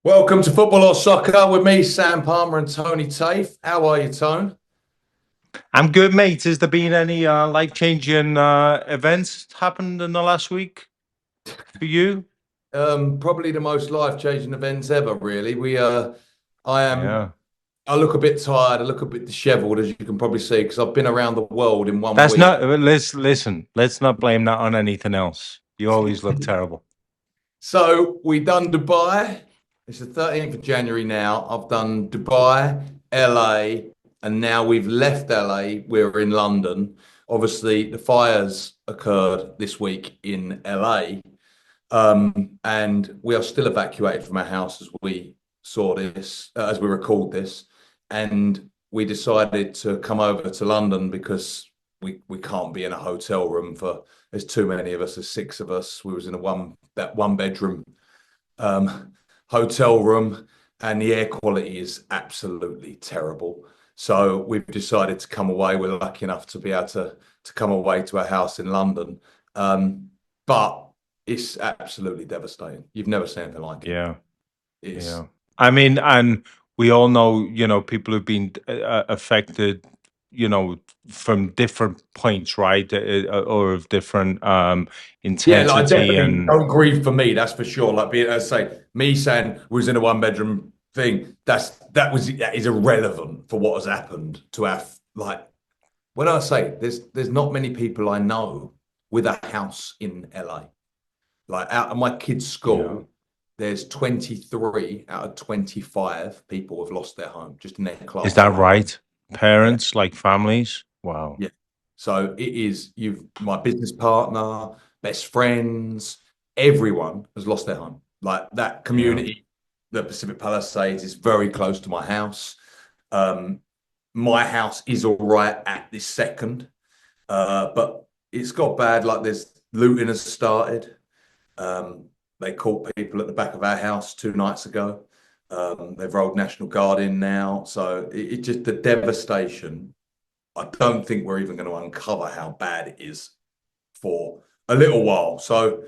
Welcome to Football or Soccer with me, Sam Palmer and Tony Taafe. How are you, Tone? I'm good, mate. Has there been any life-changing events happened in the last week for you? Probably the most life-changing events ever, really. I am, Yeah. I look a bit tired, I look a bit dishevelled, as you can probably see, because I've been around the world in one That's week. not, let's listen, let's not blame that on anything else. You always look terrible. So we done Dubai. It's the 13th of January now. I've done Dubai, LA, and now we've left LA. We're in London. Obviously, the fires occurred this week in LA. And we are still evacuated from our house as we saw this, as we recalled this. And we decided to come over to London because we can't be in a hotel room for, there's too many of us, there's six of us. We was in that one bedroom um, hotel room, and the air quality is absolutely terrible. So we've decided to come away. We're lucky enough to be able to come away to a house in London. But it's absolutely devastating. You've never seen anything like it. Yeah, It's yeah. I mean, and we all know, people who've been affected, from different points, right? Or of different Yeah, like intensity definitely and don't grieve for me. That's for sure. Like being, as I say, me saying we was in a one bedroom thing. That is irrelevant for what has happened to our like. When I say there's not many people I know with a house in LA. Like out of my kids' yeah. school, there's 23 out of 25 people have lost their home just in their Is class that alone. right? Yeah. Parents, like families? Wow. Yeah. So it is, you've my business partner, best friends, everyone has lost their home. Like that Yeah. community, the Pacific Palisades is very close to my house. Um, my house is all right at this second, but it's got bad. Like there's looting has started. Um, they caught people at the back of our house 2 nights ago. They've rolled National Guard in now. So it just the devastation. I don't think we're even going to uncover how bad it is for a little while. So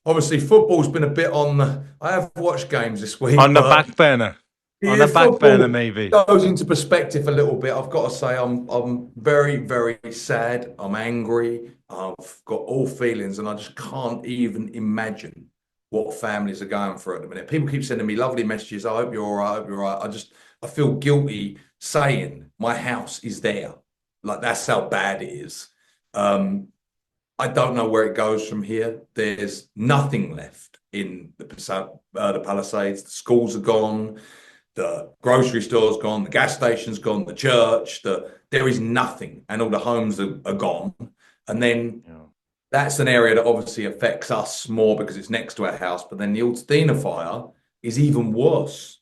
obviously football's been a bit on the, I have watched games this week, On the but back burner. On yeah, the back burner, football maybe. goes into perspective a little bit. I've got to say I'm very, very sad. I'm angry. I've got all feelings, and I just can't even imagine what families are going through at the minute. People keep sending me lovely messages. I hope you're all right. I hope you're all right. I feel guilty saying my house is there. Like that's how bad it is. Um, I don't know where it goes from here. There's nothing left in the Palisades. The schools are gone. The grocery store's gone. The gas station's gone. The church. There is nothing, and all the homes are gone. And then Yeah. that's an area that obviously affects us more because it's next to our house. But then the Altadena fire is even worse,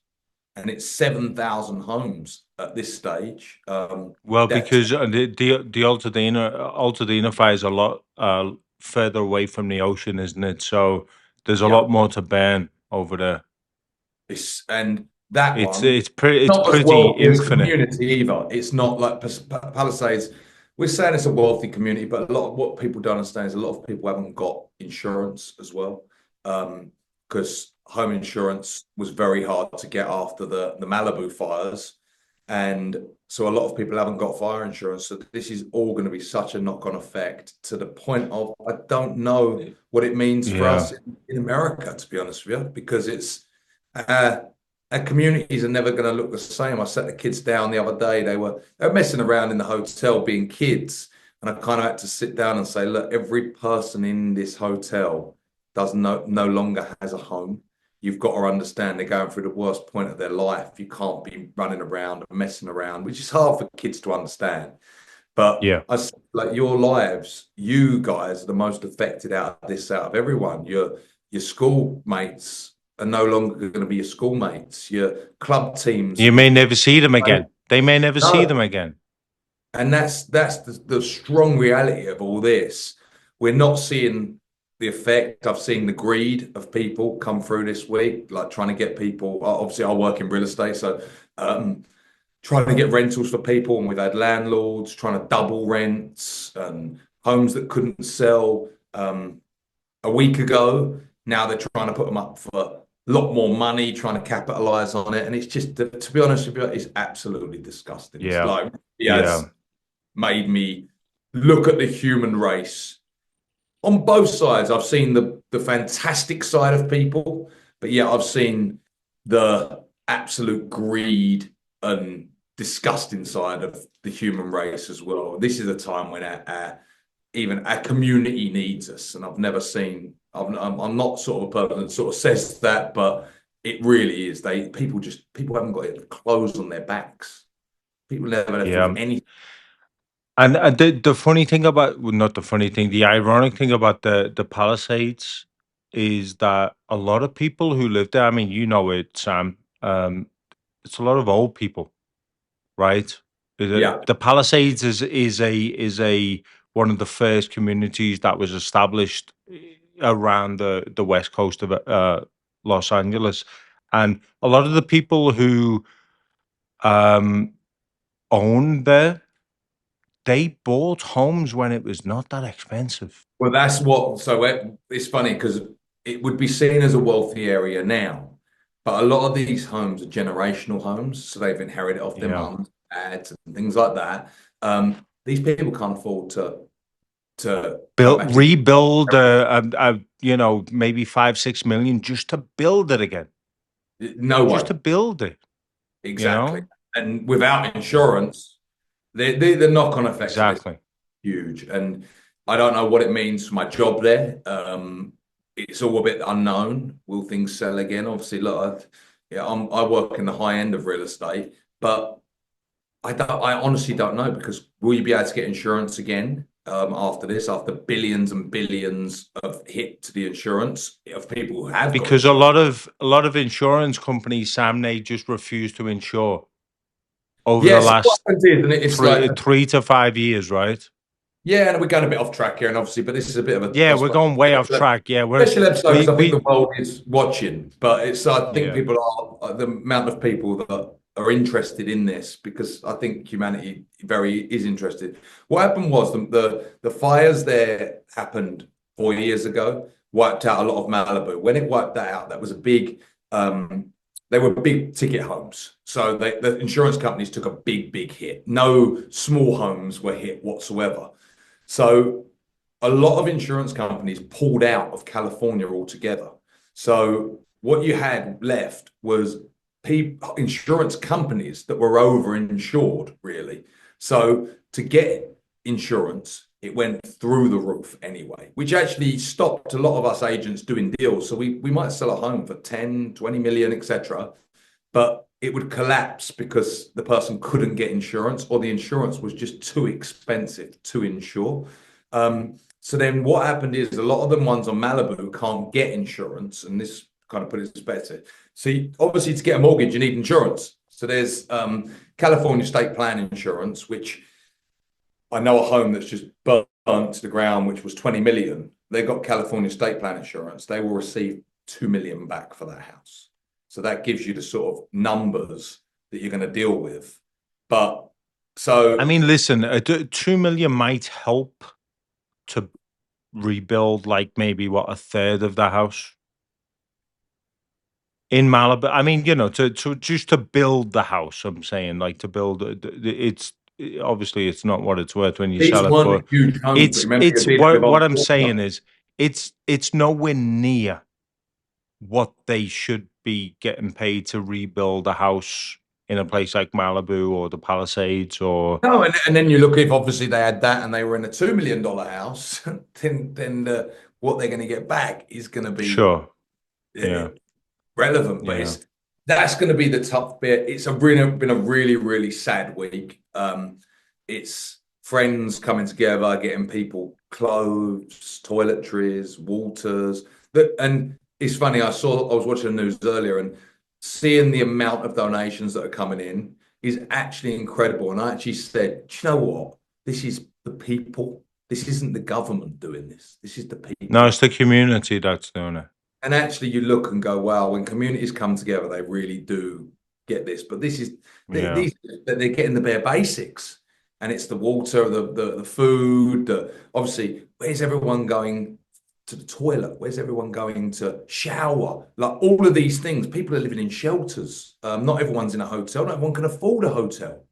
and it's 7,000 homes at this stage. Well, That's because the Altadena fire is a lot further away from the ocean, isn't it? So there's a yeah. lot more to burn over there. And that one, It's not as pretty wealthy as infinite. community either. It's not like Palisades. We're saying it's a wealthy community, but a lot of what people don't understand is a lot of people haven't got insurance as well, because home insurance was very hard to get after the Malibu fires, and so a lot of people haven't got fire insurance. So this is all going to be such a knock-on effect to the point of I don't know what it means for Yeah. us in America, to be honest with you, because it's uh, our communities are never going to look the same. I sat the kids down the other day. They were messing around in the hotel being kids, and I kind of had to sit down and say, look, every person in this hotel does no longer has a home. You've got to understand they're going through the worst point of their life. You can't be running around and messing around, which is hard for kids to understand. But Yeah. I like your lives, you guys are the most affected out of this, out of everyone. Your schoolmates are no longer going to be your schoolmates. Your club teams You that may you've never see them played. again. They may never see them No. again. And that's the strong reality of all this. We're not seeing the effect. I've seen the greed of people come through this week, like trying to get people. Obviously, I work in real estate, so trying to get rentals for people, and we've had landlords trying to double rents and homes that couldn't sell a week ago. Now they're trying to put them up for lot more money trying to capitalize on it. And it's just, to be honest with you, it's absolutely disgusting. It's Yeah, like, it yeah, has made me look at the human race on both sides. I've seen the fantastic side of people, but yeah, I've seen the absolute greed and disgusting side of the human race as well. This is a time when even our community needs us, and I've never seen. I'm not sort of a person that sort of says that, but it really is. People haven't got clothes on their backs. People never left with yeah. anything. And the funny thing about, well, not the funny thing, the ironic thing about the Palisades is that a lot of people who live there, I mean, you know it, Sam, it's a lot of old people, right? Yeah. The Palisades is a one of the first communities that was established around the west coast of Los Angeles, and a lot of the people who um, owned there, they bought homes when it was not that expensive. Well, that's what. So it's funny because it would be seen as a wealthy area now, but a lot of these homes are generational homes, so they've inherited off their Yeah. mums, dads, and things like that. These people can't afford to go Build, back in. rebuild, maybe 5, 6 million just to build it again, No just way, to build it, you exactly. know? And without insurance, the knock-on effects of this Exactly. huge. And I don't know what it means for my job there. It's all a bit unknown. Will things sell again? Obviously, look, I work in the high end of real estate, but I honestly don't know because will you be able to get insurance again after this, after billions and billions of hit to the insurance of people who have got Because a insurance? lot of a lot of insurance companies, Sam, they just refuse to insure over the Yes, what last happens is, and it's like, three to 5 years, right? yeah, and we're going a bit off track here, and obviously, but this is a bit of a, Yeah, I we're suppose, going way off track. Yeah, special episode because we I think the we world is watching. But it's I think yeah. people are the amount of people that are interested in this because I think humanity very is interested. What happened was the fires there happened 4 years ago, wiped out a lot of Malibu. When it wiped that out, that was a big. They were big ticket homes, so the insurance companies took a big hit. No small homes were hit whatsoever. So a lot of insurance companies pulled out of California altogether. So what you had left was insurance companies that were overinsured, really. So to get insurance, it went through the roof anyway, which actually stopped a lot of us agents doing deals. So we might sell a home for 10, 20 million, etc. But it would collapse because the person couldn't get insurance or the insurance was just too expensive to insure. So then what happened is a lot of the ones on Malibu can't get insurance, and this kind of put it in perspective. See, obviously to get a mortgage, you need insurance. So there's California state plan insurance, which I know a home that's just burnt to the ground, which was 20 million. They got California state plan insurance. They will receive 2 million back for that house. So that gives you the sort of numbers that you're going to deal with. But I so mean, listen, 2 million might help to rebuild like maybe what, a third of the house in Malibu. I mean, to just to build the house. I'm saying, like, to build it's obviously it's not what it's worth when you these sell it, weren't but huge homes. it's Remember, you're it's dealing with what old I'm people. saying is it's nowhere near what they should be getting paid to rebuild a house in a place like Malibu or the Palisades or No, and then you look if obviously they had that and they were in a $2 million house, then what they're going to get back is going to be sure. uh, Yeah. relevant. But Yeah. that's going to be the tough bit. It's been a really sad week. It's friends coming together, getting people clothes, toiletries, waters. And it's funny. I was watching the news earlier and seeing the amount of donations that are coming in is actually incredible. And I actually said, do you know what? This is the people. This isn't the government doing this. This is the No, people. it's the community that's doing it. And actually, you look and go, wow, when communities come together, they really do get this. But this is Yeah. these they're getting the bare basics, and it's the water, the food. Obviously, where's everyone going to the toilet? Where's everyone going to shower? Like all of these things. People are living in shelters. Not everyone's in a hotel. Not everyone can afford a hotel.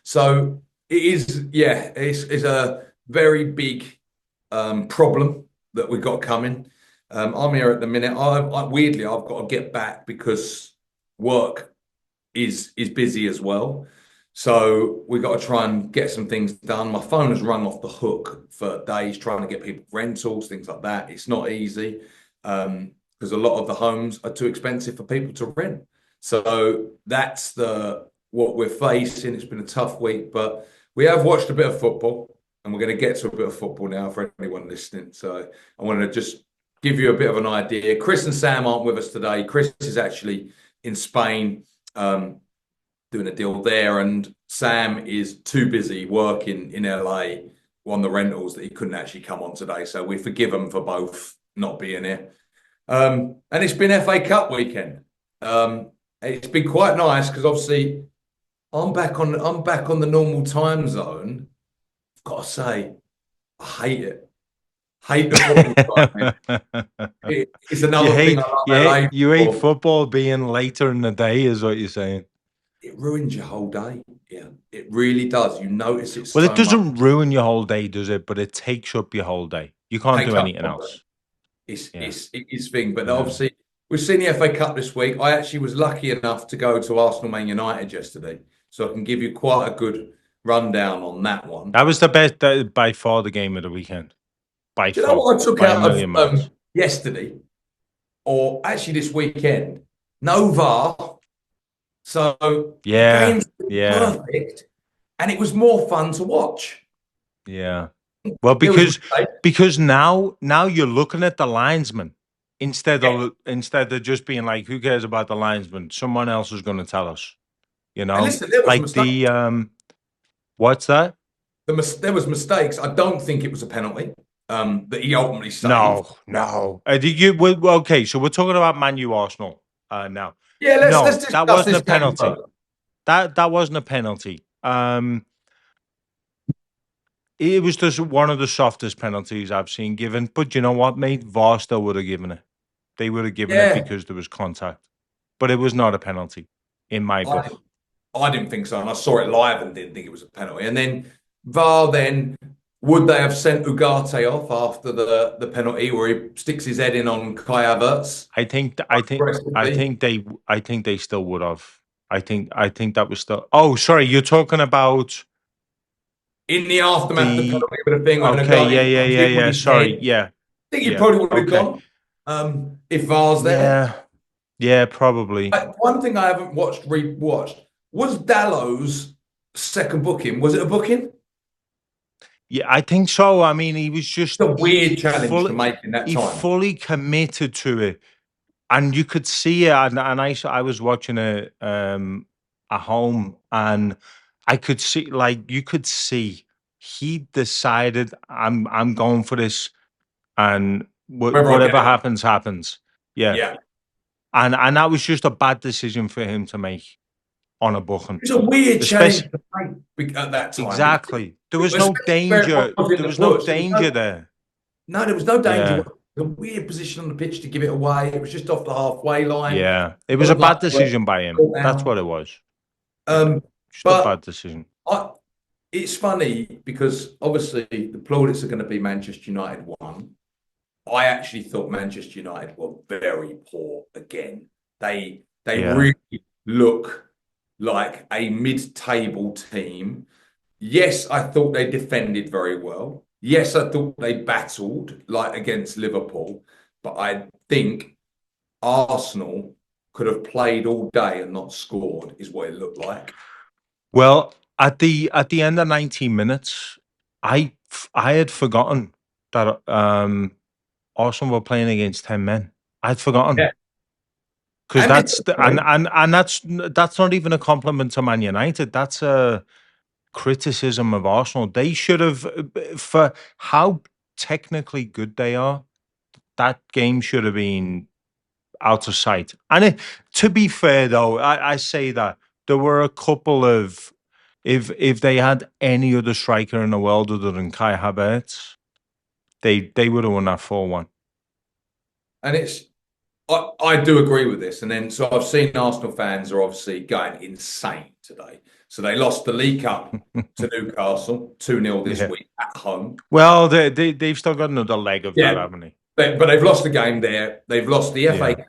So it is, yeah, it's a very big problem that we've got coming. I'm here at the minute. Weirdly, I've got to get back because work is busy as well. So we got to try and get some things done. My phone has rung off the hook for days trying to get people rentals, things like that. It's not easy because a lot of the homes are too expensive for people to rent. So that's the what we're facing. It's been a tough week, but we have watched a bit of football, and we're going to get to a bit of football now for anyone listening. So I want to just give you a bit of an idea. Chris and Sam aren't with us today. Chris is actually in Spain doing a deal there, and Sam is too busy working in LA on the rentals that he couldn't actually come on today. So we forgive him for both not being here. And it's been FA Cup weekend. It's been quite nice because obviously I'm back on the normal time zone. I've got to say, I hate it. Hate the football time. It's You another thing hate I love LA you hate for. football being later in the day, is what you're saying. It ruins your whole day. Yeah, it really does. You notice it Well, it so much. doesn't ruin your whole day, does it? But it takes up your whole day. You can't Takes do up anything the whole day. else. Yeah, It is thing, but yeah. obviously we've seen the FA Cup this week. I actually was lucky enough to go to Arsenal Man United yesterday, so I can give you quite a good rundown on that one. That was the best, by far, the game of the weekend. By Do you know far, what I took by a out of million miles. yesterday, or actually this weekend? No VAR, so the Yeah, game's yeah, perfect, and it was more fun to watch. yeah. Well, There was because now you're looking at the linesman instead of just being like, who cares about the linesman? Someone else is going to tell us. You and know, listen, there was like mistakes. what's that? There was mistakes. I don't think it was a penalty that he ultimately saved. No, no. Did you? Well, okay, so we're talking about Man U Arsenal now. Yeah, let's No, that discuss wasn't this a game penalty. first. That wasn't a penalty. It was just one of the softest penalties I've seen given. But you know what, mate? VAR still would have given it. They would have given it Yeah, because there was contact. But it was not a penalty in my I book. didn't, I didn't think so, and I saw it live and didn't think it was a penalty. And then VAR, then would they have sent Ugarte off after the penalty where he sticks his head in on Kai Havertz I think th- I think I aggressively think they I think they still would have. I think that was still. Oh, sorry, you're talking about in the aftermath of the the. penalty with a thing when Okay, yeah, Ugarte yeah, comes yeah, in with yeah. his Sorry, head? yeah, I think he yeah. probably would have Okay, gone if VAR's there. yeah, yeah, probably. One thing I haven't rewatched was Dallow's second booking. Was it a booking? Yeah, I think so. I mean, he was just It's a weird challenge to make in that he time. fully committed to it, and you could see it. And I was watching it at home, and I could see, like, you could see he decided, I'm going for this, and Whether I get whatever it, happens, happens. Yeah, yeah. and that was just a bad decision for him to make on a booking, It's a weird challenge especially. to make at that time because, Exactly. There was no especially where it danger. was in There the was no push. danger there. There was no danger. It Yeah. was a weird position on the pitch to give it away. It was just off the halfway line. Yeah. It It was a was like bad decision by him. caught That's down. what it was. Yeah. Um, Just a bad but decision. I, it's funny because obviously the plaudits are going to be Manchester United won. I actually thought Manchester United were very poor again. They Yeah. really look like a mid-table team. Yes, I thought they defended very well. Yes, I thought they battled like against Liverpool, but I think Arsenal could have played all day and not scored, is what it looked like. Well, at the end of 19 minutes, I had forgotten that Arsenal were playing against 10 men. I'd forgotten. Yeah. Because And that's sorry, and that's not even a compliment to Man United. That's a criticism of Arsenal. They should have, for how technically good they are, that game should have been out of sight. And to be fair, though, I say that there were a couple of, if they had any other striker in the world other than Kai Havertz, they would have won that 4-1. And I do agree with this. And then, so I've seen Arsenal fans are obviously going insane today. So they lost the League Cup to Newcastle 2-0 this Yeah. week at home. Well, they've still got another leg of that, Yeah. haven't they? But they've lost the game there. They've lost the FA Yeah. Cup.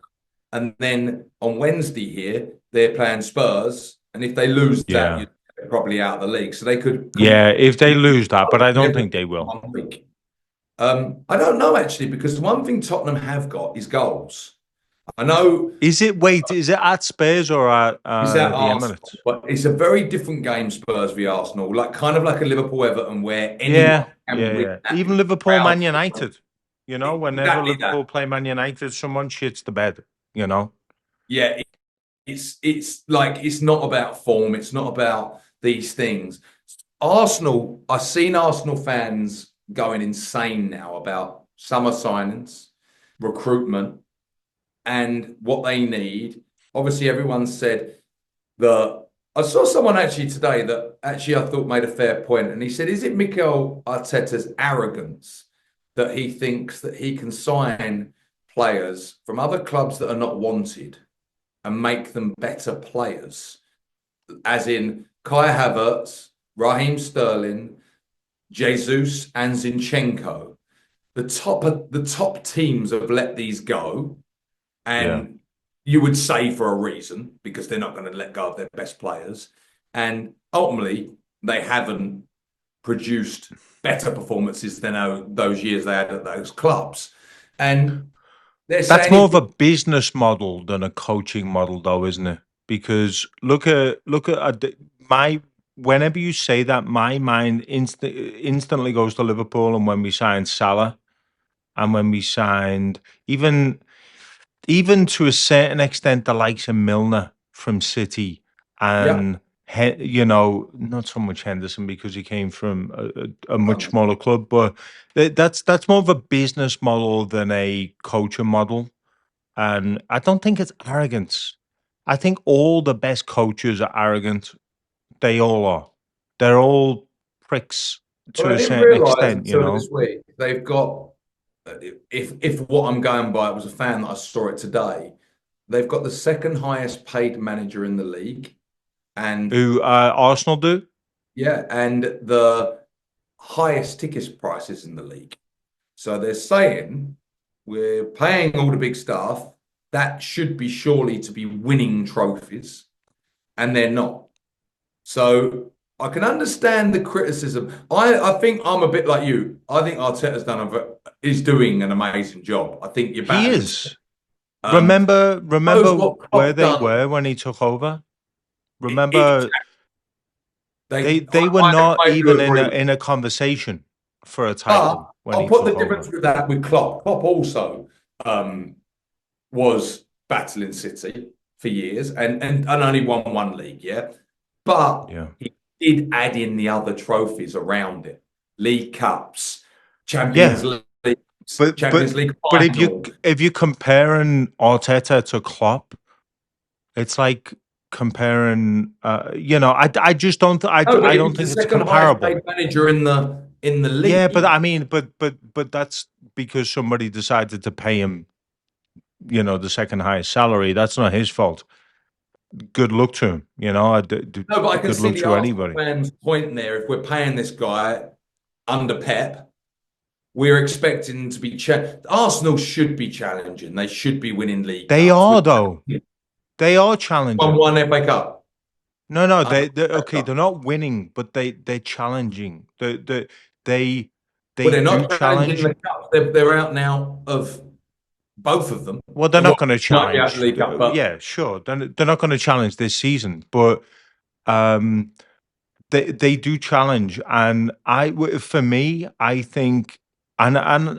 And then on Wednesday here, they're playing Spurs. And if they lose that, Yeah. you're probably out of the league. So they could Yeah, if they lose that, but I don't Liverpool think they will. 1 week. I don't know actually, because the one thing Tottenham have got is goals. I know Is it at Spurs or at it's at the Arsenal, Emirates? but it's a very different game, Spurs v Arsenal, like kind of like a Liverpool Everton where anyone Yeah, can yeah, win yeah. that Even in Liverpool, Man United. You know, whenever exactly Liverpool that. play Man United, someone shits the bed. You know. Yeah, it's like it's not about form, it's not about these things. Arsenal, I've seen Arsenal fans going insane now about summer signings, recruitment, and what they need. Obviously, everyone said that I saw someone actually today that actually I thought made a fair point, and he said, "Is it Mikel Arteta's arrogance that he thinks that he can sign players from other clubs that are not wanted and make them better players?" As in Kai Havertz, Raheem Sterling, Jesus, and Zinchenko. The top teams have let these go, Yeah. and you would say for a reason, because they're not going to let go of their best players. And ultimately, they haven't produced better performances than those years they had at those clubs. And they're That's saying more if of a business model than a coaching model, though, isn't it? Because look at my whenever you say that, my mind instantly goes to Liverpool and when we signed Salah and when we signed even to a certain extent the likes of Milner from City yeah, and you know, not so much Henderson because he came from a much um, smaller club, but that's more of a business model than a coaching model. And I don't think it's arrogance. I think all the best coaches are arrogant. They all are. They're all pricks well, to I a didn't certain realise extent, you until know. this week they've got. If what I'm going by, it was a fan that I saw it today. They've got the second highest paid manager in the league, and Who Arsenal do? yeah, and the highest ticket prices in the league. So they're saying we're paying all the big staff. That should be surely to be winning trophies, and they're not. So I can understand the criticism. I think I'm a bit like you. I think Arteta's is doing an amazing job. I think you're He battling. is. Um, Remember Knows what where Klopp they done. were when he took over? It Remember they they were not I do even agree with. in a conversation for a But title when I'll he put the took difference over. with that with Klopp. Klopp also um, was battling City for years and only won one league, yeah. But Yeah. he did add in the other trophies around it. League Cups, Champions Yeah. League, But Champions League final. if you're comparing Arteta to Klopp, it's like comparing you know, I just don't No, but I he don't was the think it's second highest paid comparable. manager in the Yeah, but league. I mean, but that's because somebody decided to pay him, you know, the second highest salary. That's not his fault. Good luck to him, you know. No, but I can Good see luck the to Arsenal anybody. fans' point there. If we're paying this guy under Pep, we're expecting to be Arsenal should be challenging. They should be winning league They cups. are We've though. They are won challenging. one FA Cup. No, no, Uh, they okay. They're not winning, but they're challenging. They well, they they're do not challenging challenge. the cup. They're out now of both of them. Well, they're Well, not going to might be out of the challenge. League Cup, but Yeah, sure. They're not going to challenge this season, but um, they do challenge. And for me, I think, and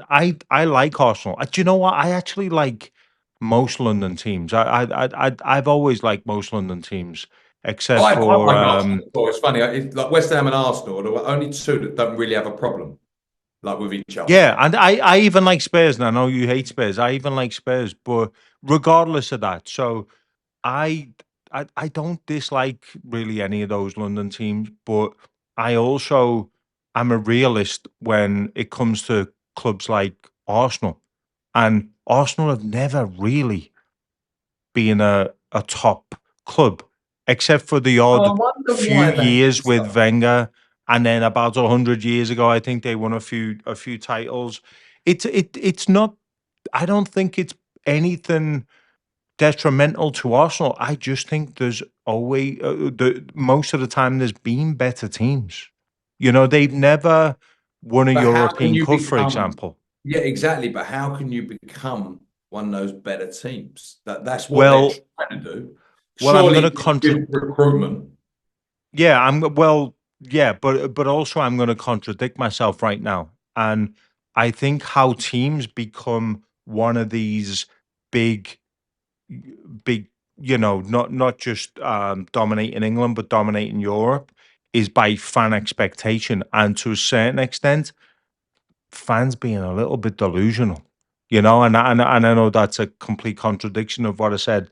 I like Arsenal. Do you know what? I actually like most London teams. I've always liked most London teams, except I for like Arsenal. Well, it's funny. It's like West Ham and Arsenal are the only two that don't really have a problem like with each other. yeah, and I even like Spurs. And I know you hate Spurs. I even like Spurs, but regardless of that, so I I don't dislike really any of those London teams, but I also am a realist when it comes to clubs like Arsenal, and Arsenal have never really been a top club, except for the Oh, I odd wonder few why that years is, with though. Wenger, and then about 100 years ago, I think they won a few titles. It's not. I don't think it's anything detrimental to Arsenal. I just think there's always most of the time there's been better teams. They've never won a But how can European you Cup, for become? example. Yeah, exactly. But how can you become one of those better teams? That's what they're Well, trying to do. I'm Surely going to it's good recruitment. Yeah, yeah, but also I'm going to contradict myself right now, and I think how teams become one of these big, big, not just dominating England, but dominating Europe, is by fan expectation, and to a certain extent, fans being a little bit delusional. And I know that's a complete contradiction of what I said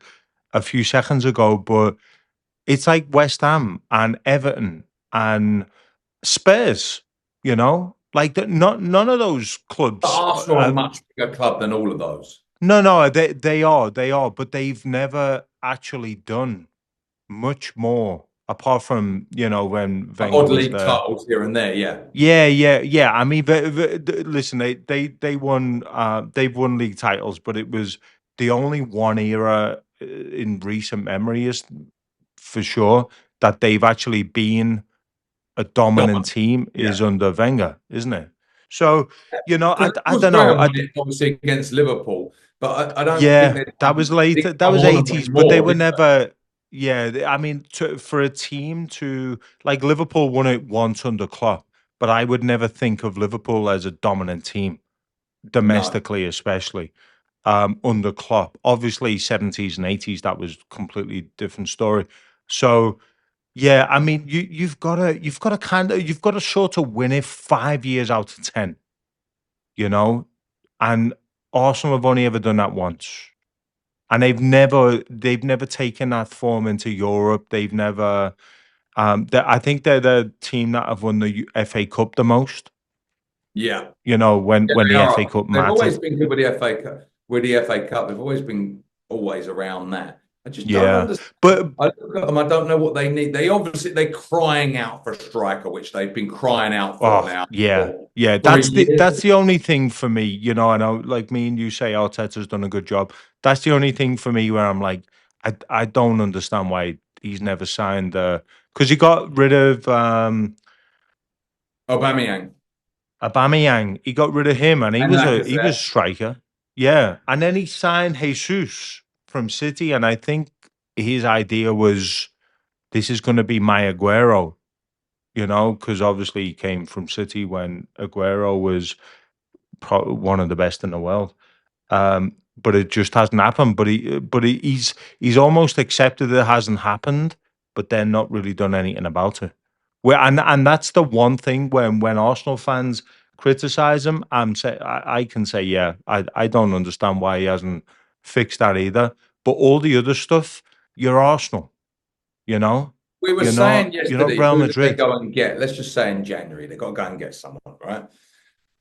a few seconds ago, but it's like West Ham and Everton and Spurs, like not none of those But clubs. Arsenal are a much bigger club than all of those. No, no, they are, but they've never actually done much more apart from when Wenger Odd was league there. titles here and there, yeah. Yeah, yeah, yeah. I mean, listen, they won. They've won league titles, but it was the only one era in recent memory, is for sure, that they've actually been a dominant Dominant, team is yeah. under Wenger, isn't it? So, Because I that was don't great know. on it, obviously, against Liverpool. But I don't think Yeah, they've that was late. That come was on and 80s, win but they more, were did never. Yeah, I mean, for a team to like Liverpool won it once under Klopp, but I would never think of Liverpool as a dominant team they? No. domestically, especially under Klopp. Obviously, 70s and 80s, that was completely different story. So yeah, I mean, you've got to sort of win it 5 years out of 10, you know, and Arsenal have only ever done that once, and they've never taken that form into Europe. They've never. I think they're the team that have won the FA Cup the most. Yeah. When Yeah, when they the FA are. Cup They've mattered. always been good with the FA Cup. With the FA Cup, they've always been always around that. I just don't Yeah, understand. but I look at them. I don't know what they need. They're crying out for a striker, which they've been crying out for oh now yeah, for yeah. 3 years. That's the only thing for me. I know, like me and you say, Arteta's done a good job. That's the only thing for me where I'm like, I don't understand why he's never signed. Because he got rid of Aubameyang Aubameyang. He got rid of him, and he and was a Lacazette. striker. Yeah, and then he signed Jesus from City, and I think his idea was this is going to be my Aguero. Because obviously he came from City when Aguero was one of the best in the world. But it just hasn't happened. He's almost accepted it hasn't happened, but then not really done anything about it. And that's the one thing when Arsenal fans criticize him, I can say, yeah, I don't understand why he hasn't fixed that either. But all the other stuff, you're Arsenal, you know, We were you're not saying you're not yesterday, Real who did they Madrid. go and get? Let's just say in January, they got to go and get someone, right?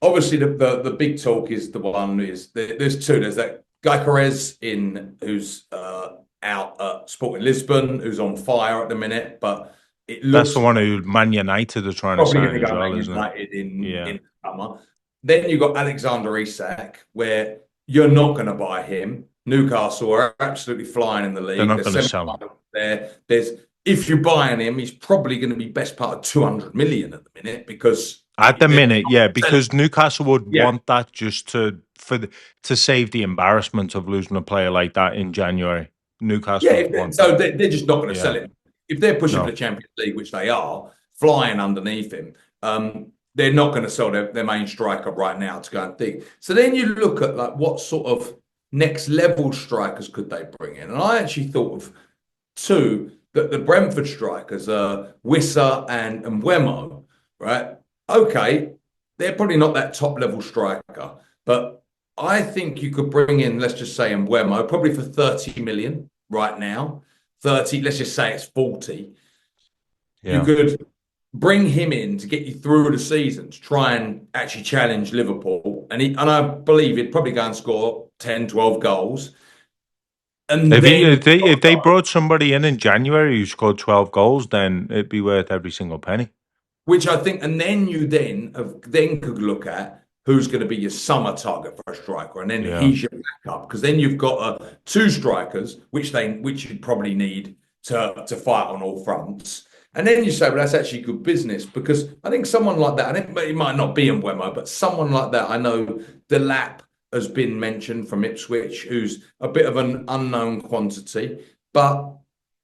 Obviously, the big talk is the one is there's two. There's that Guy Carez in who's out at Sporting Lisbon, who's on fire at the minute, but it That's the looks one who Man United are trying to probably going sign to as go well, Man isn't it? United Yeah. in the summer. Then you've got Alexander Isak, where you're not going to buy him. Newcastle are absolutely flying in the They're league. not They're going to sell him. semi-final there. There's if you're buying him, he's probably going to be best part of 200 million at the minute because At the they're minute, yeah, not selling. because Newcastle would Yeah, want that just to save the embarrassment of losing a player like that in January. yeah. Newcastle would want So that. they're just not going to sell Yeah. him. If they're pushing for No. the Champions League, which they are, flying underneath him, they're not going to sell their main striker right now to go and think. So then you look at like what sort of next level strikers could they bring in? And I actually thought of two that the Brentford strikers, Wissa and Wemo, right? Okay, they're probably not that top level striker, but I think you could bring in, let's just say, Wemo, probably for 30 million right now. 30, let's just say it's 40. You Yeah. could bring him in to get you through the season to try and actually challenge Liverpool and I believe he'd probably go and score 10, 12 goals. And If he, then if they if they brought somebody in January who scored 12 goals, then it'd be worth every single penny. which I think, and then you then could look at who's going to be your summer target for a striker, and then Yeah. he's your backup because then you've got two strikers, which you'd probably need to fight on all fronts. And then you say, well, that's actually good business because I think someone like that, I think it might not be in Wemo, but someone like that, I know Delap has been mentioned from Ipswich, who's a bit of an unknown quantity, but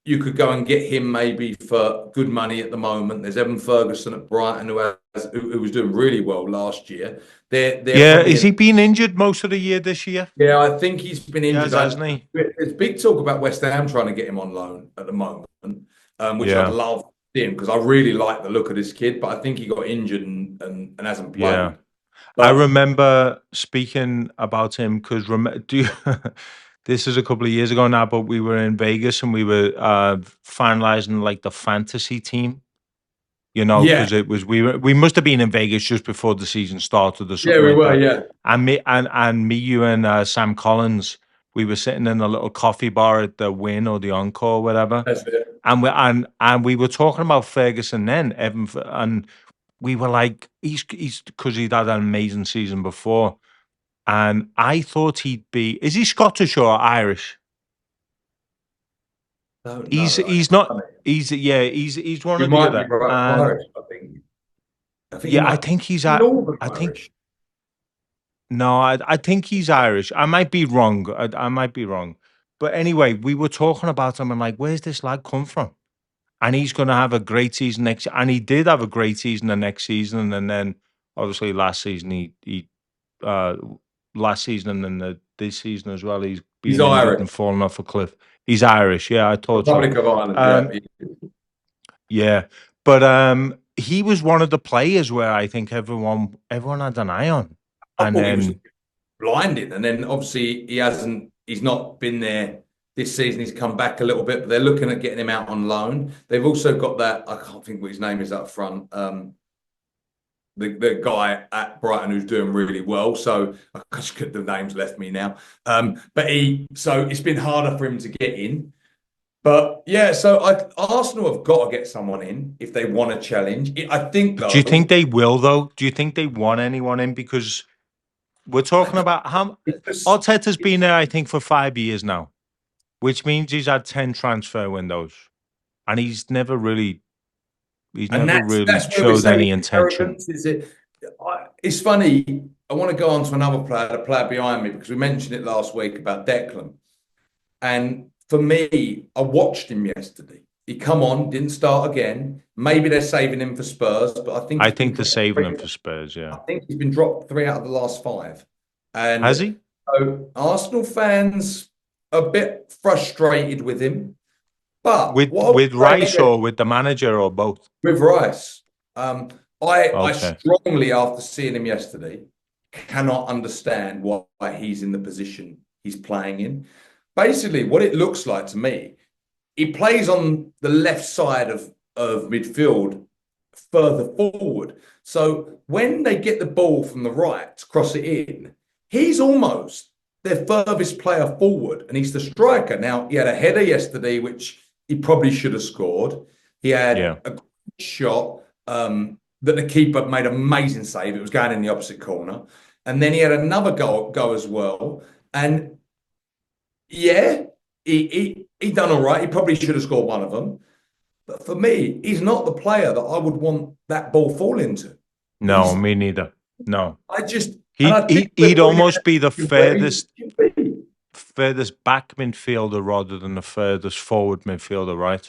you could go and get him maybe for good money at the moment. There's Evan Ferguson at Brighton who was doing really well last year. They're Yeah, probably is he been injured most of the year this year? yeah, I think he's been He injured. has, hasn't he? There's big talk about West Ham trying to get him on loan at the moment, which I'd Yeah, love to see him because I really like the look of this kid, but I think he got injured and hasn't yeah. played. I But remember speaking about him because do you, this is a couple of years ago now, but we were in Vegas and we were finalizing like the fantasy team, yeah, because it was we must have been in Vegas just before the season started or yeah, something we like were, that. yeah, And me, you and Sam Collins, we were sitting in a little coffee bar at the Win or the Encore, whatever, that's it. and we were talking about Ferguson then, and we were like, he's because he'd had an amazing season before, and I thought he'd be. Is he Scottish or Irish? Don't He's know. he's not. He's yeah. He's one You or the might be other, right, and Irish, I think. I think he yeah, I might think he's. Northern I think Irish. no, I think he's Irish. I might be wrong. I might be wrong. But anyway, we were talking about him. I'm like, where's this lad come from? And he's going to have a great season next. And he did have a great season the next season. And then obviously uh, last season and then this season as well, he's He's been injured Irish. and fallen off a cliff. He's Irish. Yeah, I thought so. Republic of Ireland, yeah. Um, yeah. But he was one of the players where I think everyone had an eye on. I And thought he was then blinding. And then obviously he's not been there this season. He's come back a little bit, but they're looking at getting him out on loan. They've also got that, I can't think what his name is up front. The guy at Brighton who's doing really well. So I just the names left me now. So it's been harder for him to get in. But yeah, so Arsenal have got to get someone in if they want to challenge. I think do you think though, they will though? Do you think they want anyone in? Because we're I talking don't, about how it's just, Arteta's been there, I think, for 5 years now, which means he's had 10 transfer windows, and he's and never that's really where we showed say any it's intention. arrogance. Is it? It's funny. I want to go on to another player, the player behind me, because we mentioned it last week about Declan. And for me, I watched him yesterday. He come on, didn't start again. Maybe they're saving him for Spurs, but I think I he's been think they're dropped. saving him for Spurs. I Yeah, think he's been dropped three out of the last five. has And he? so Arsenal fans are a bit frustrated with him. But With what I with would Rice say or with the manager or both? with Rice, um, I Okay. strongly, after seeing him yesterday, cannot understand why he's in the position he's playing in. Basically, what it looks like to me, he plays on the left side of midfield further forward. So when they get the ball from the right to cross it in, he's almost their furthest player forward, and he's the striker. Now, he had a header yesterday, which he probably should have scored. He Yeah. had a shot that the keeper made an amazing save. It was going in the opposite corner. And then he had another go as well. And yeah, he done all right. He probably should have scored one of them. But for me, he's not the player that I would want that ball falling to. No, He's me neither. No, I just and he I think he we're he'd putting almost be the him where he furthest should be. furthest back midfielder rather than the furthest forward midfielder, right?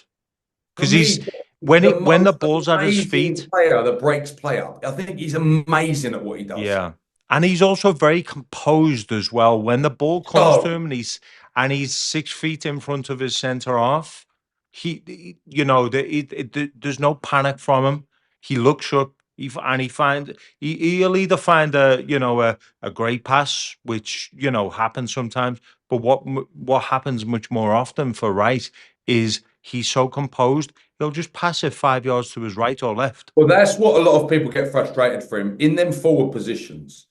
For Because he's me, the when the most ball's at his amazing feet, player that breaks play up. I think he's amazing at what he does. yeah. And he's also very composed as well. When the ball comes to So, him and he's 6 feet in front of his centre half, there's no panic from him. He looks up, and he'll either find a great pass, which happens sometimes. But what happens much more often for Rice is he's so composed, he'll just pass it 5 yards to his right or left. well, that's what a lot of people get frustrated for him in them forward positions.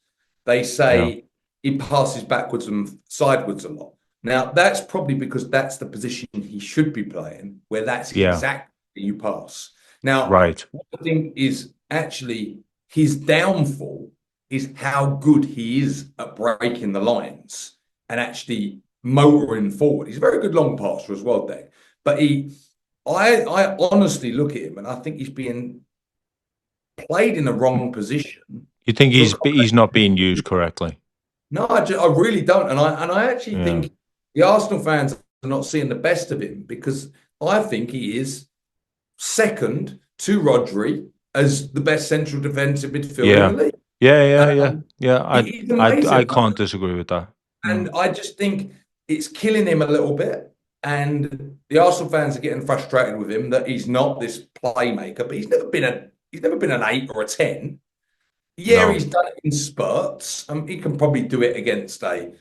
they Yeah, say he passes backwards and sideways a lot. Now, that's probably because that's the position he should be playing, where that's yeah, exactly you pass. Now, right. what I think is actually his downfall is how good he is at breaking the lines and actually motoring forward. He's a very good long passer as well, Dave. But I honestly look at him and I think he's being played in the wrong position You think to he's not accommodate. being used correctly? No, I really don't, and I actually Yeah, think the Arsenal fans are not seeing the best of him because I think he is second to Rodri as the best central defensive midfielder in the yeah, league. yeah. Um, Yeah, he's amazing I at the can't moment, disagree with that. and Mm. I just think it's killing him a little bit. And the Arsenal fans are getting frustrated with him that he's not this playmaker, but he's never been an 8 or a 10. Yeah, No, he's done it in spurts. He can probably do it against a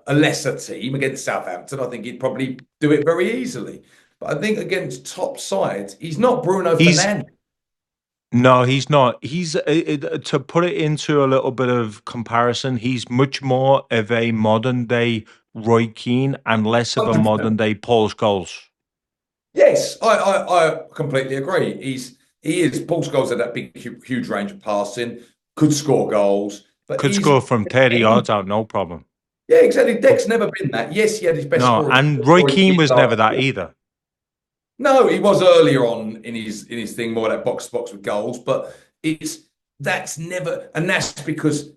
lesser team against Southampton. I think he'd probably do it very easily. But I think against top sides, he's not Bruno he's Fernandes. no, he's not. He's to put it into a little bit of comparison. He's much more of a modern day Roy Keane and less of a modern 100%. day Paul Scholes. Yes, I completely agree. He is Paul Scholes had that big huge range of passing, could score goals, but Could he's score from 30 yards out, no problem. yeah, exactly. Deck's never been that. Yes, he had his best No, scoring and Roy Keane year was never last that year. either. No, he was earlier on in his thing, more like box to box with goals, but it's that's never, and that's because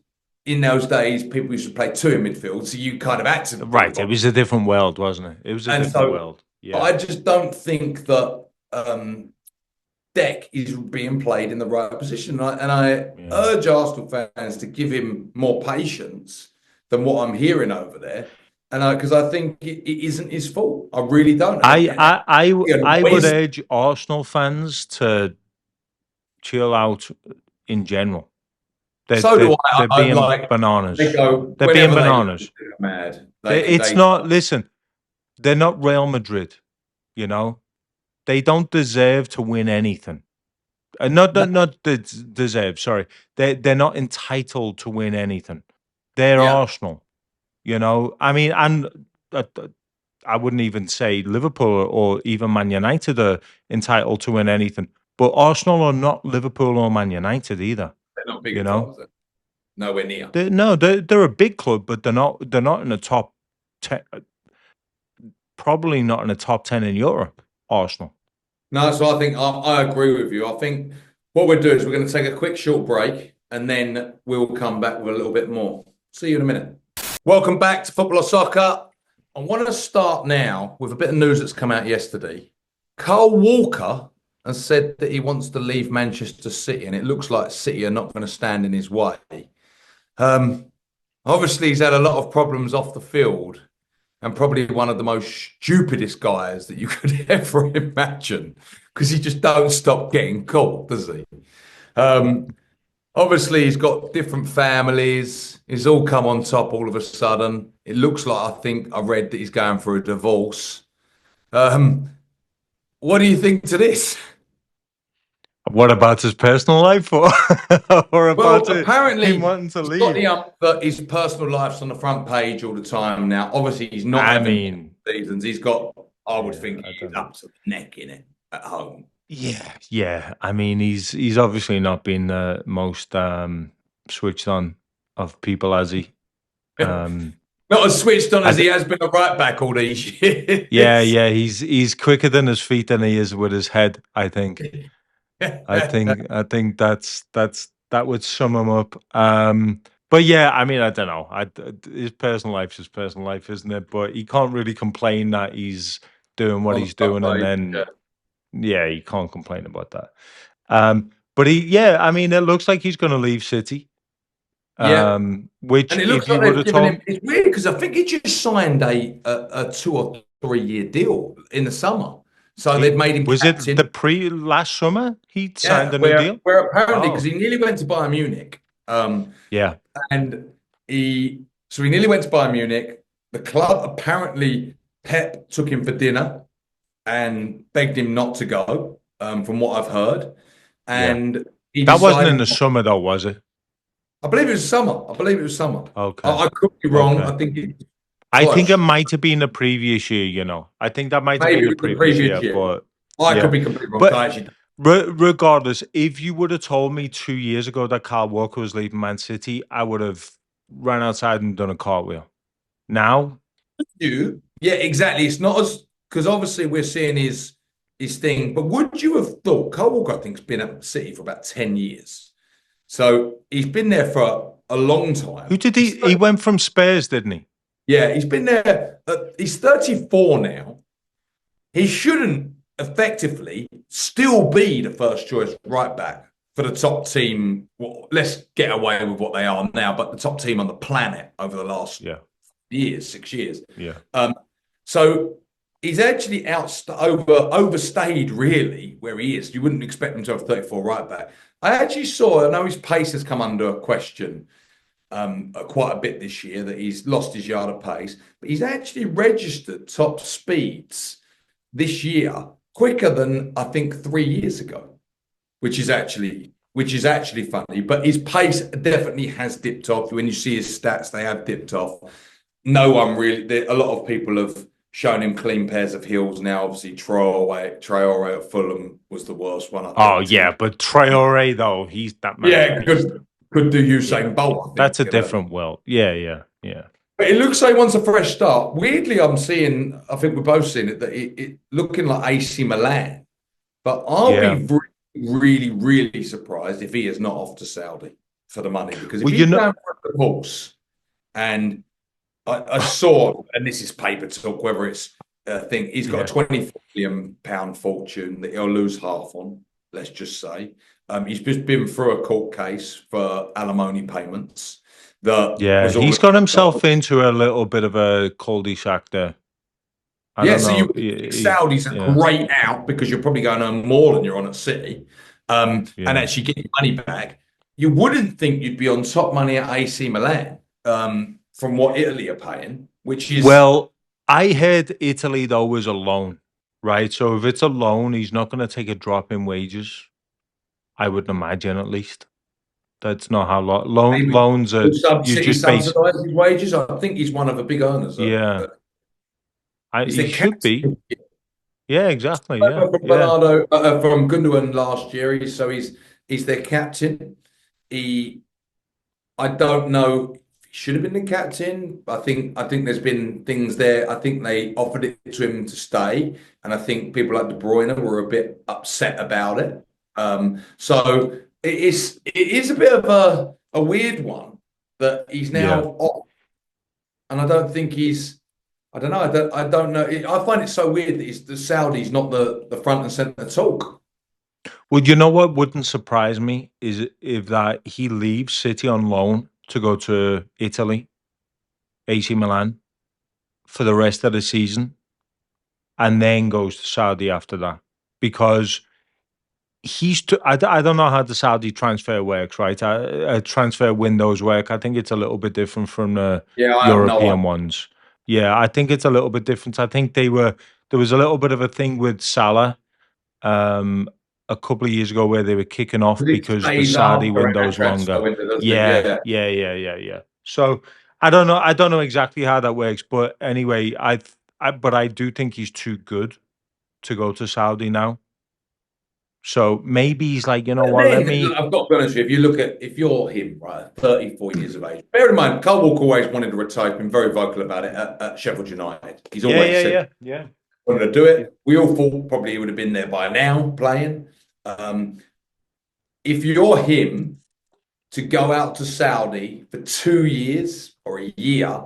in those days people used to play two in midfield, so you kind of had to be the Right. It box. was a different world, wasn't it? It was a And different so world. Yeah. I just don't think that Deck is being played in the right position. And I Yeah. urge Arsenal fans to give him more patience than what I'm hearing over there. And because I think it isn't his fault. I really don't. I would It urge Arsenal fans to chill out in general. So do I. They're I'm being like, they bananas. go They're being whenever they lose, bananas. they're mad. It's They not. Listen, they're not Real Madrid. You know, they don't deserve to win anything. no, Deserve. Sorry, they're not entitled to win anything. They're yeah, Arsenal. You know, I mean, and uh, uh, I wouldn't even say Liverpool or even Man United are entitled to win anything. But Arsenal are not Liverpool or Man United either. they're not You bigger know, clubs. They're nowhere near. no, they're a big club, but they're not in the top ten. Probably not in the top 10 in Europe. Arsenal. No, so I think I agree with you. I think what we're doing is we're going to take a quick short break and then we'll come back with a little bit more. See you in a minute. Welcome back to Football or Soccer. I want to start now with a bit of news that's come out yesterday. Carl Walker has said that he wants to leave Manchester City, and it looks like City are not going to stand in his way. Um, Obviously, he's had a lot of problems off the field and probably one of the most stupidest guys that you could ever imagine because he just don't stop getting caught, does he? Um, Obviously, he's got different families. He's all come on top all of a sudden. It looks like I think I read that he's going for a divorce. Um, what do you think to this? What about his personal life or Well, about him apparently wanting to he's got leave? the that his personal life's on the front page all the time now. Obviously, he's not I having mean, seasons. He's got, I would yeah, think, I he's don't know. up to the neck in it at home. Yeah. I mean, he's obviously not been the most switched on of people, has he? Um, Not as switched on I as d- he has been a right back all these years. yeah. He's quicker than his feet than he is with his head. I think. I think that would sum him up. But yeah, I mean, I don't know. His personal life's his personal life, isn't it? But he can't really complain that he's doing what On the he's front doing, and page, then yeah. yeah, he can't complain about that. But I mean, it looks like he's going to leave City. Yeah. Which And it looks if you like would they've have given told, him. It's weird because I think he just signed a 2 or 3 year deal in the summer. So they've made him was it the captain. pre last summer he signed Yeah, a new where deal? where apparently because Oh, he nearly went to Bayern Munich, yeah, and he nearly went to Bayern Munich. The club apparently Pep took him for dinner and begged him not to go, from what I've heard, yeah. and he That wasn't in decided. the summer though, was it? I believe it was summer. I believe it was summer. Okay. I could be wrong. Okay. I think it's I think it close. might have been the previous year, I think that might have been Maybe the it was the previous previous year, year. but I could yeah. be completely wrong. But I actually, regardless, if you would have told me 2 years ago that Kyle Walker was leaving Man City, I would have ran outside and done a cartwheel. Now, you. Yeah, exactly. It's not as because obviously we're seeing his thing. But would you have thought Kyle Walker, I think, has been at City for about 10 years. So he's been there for a long who time. did he went from Spurs, didn't he? Yeah, he's been there. He's 34 now. He shouldn't effectively still be the first choice right back for the top team. Well, let's get away with what they are now, but the top team on the planet over the last Yeah. years, 6 years. Yeah. So he's actually overstayed really where he is. You wouldn't expect him to have 34 right back. I know his pace has come under question quite a bit this year, that he's lost his yard of pace, but he's actually registered top speeds this year quicker than I think 3 years ago, which is actually funny. But his pace definitely has dipped off. When you see his stats, they have dipped off. No one really. A lot of people have shown him clean pairs of heels now. Obviously, Traore at Fulham was the worst one, I Oh think. yeah, but Traore though, that man's a Yeah, beast. could do Yeah. Usain Bolt, I That's think. a different world. Yeah, yeah, yeah. But it looks like he wants a fresh start. Weirdly, I think we're both seeing it, that it looking like AC Milan. But I'll Yeah. be really, really surprised if he is not off to Saudi for the money. Because if Well, he's going for the horse, and I saw, and this is paper talk, whether it's a thing, he's got yeah. a £24 million fortune that he'll lose half on, let's just say. He's just been through a court case for alimony payments that Yeah, was all. he's got himself into a little bit of a cul-de-sac there. I Yeah, don't so you know. would think Saudi's a Yeah, great out because you're probably going to earn more than you're on at City, and yeah. actually get your money back. You wouldn't think you'd be on top money at AC Milan, from what Italy are paying, which is. Well, I heard Italy though was a loan, right? So if it's a loan, he's not going to take a drop in wages. I wouldn't imagine, at least. That's not how Maybe loans are. You City just base. subsidise his wages. I think he's one of the big earners. Yeah, He's he their should be. captain. Yeah, exactly. Yeah, From yeah, from Gundogan last year. He's their captain. He I don't know if he should have been the captain. I think there's been things there. I think they offered it to him to stay, and I think people like De Bruyne were a bit upset about it. So it is a bit of a weird one that he's now yeah. off, and I don't think he's. I don't know. I don't know. I find it so weird that the Saudis not the front and center talk. Well, you know what wouldn't surprise me is if that he leaves City on loan to go to Italy, AC Milan, for the rest of the season, and then goes to Saudi after that, because I don't know how the Saudi transfer works, right? Transfer windows work. I think it's a little bit different from the Yeah, I have no idea. European ones. Yeah, I think it's a little bit different. I think there was a little bit of a thing with Salah um, a couple of years ago where they were kicking off It because the stays Saudi after our window's transfer longer. window, doesn't it? Yeah, Yeah. yeah, yeah, yeah, yeah. So I don't know. I don't know exactly how that works, but anyway, but I do think he's too good to go to Saudi now. So maybe he's like, you know But what? Let then, look, me. I've got to be honest with you. If you're him, right, 34 years of age, bear in mind, Carl Walker always wanted to retire. He's been very vocal about it at Sheffield United. He's Yeah, always yeah, said yeah, yeah. he wanted to do it. We all thought probably he would have been there by now playing. Um, if you're him to go out to Saudi for 2 years or a year,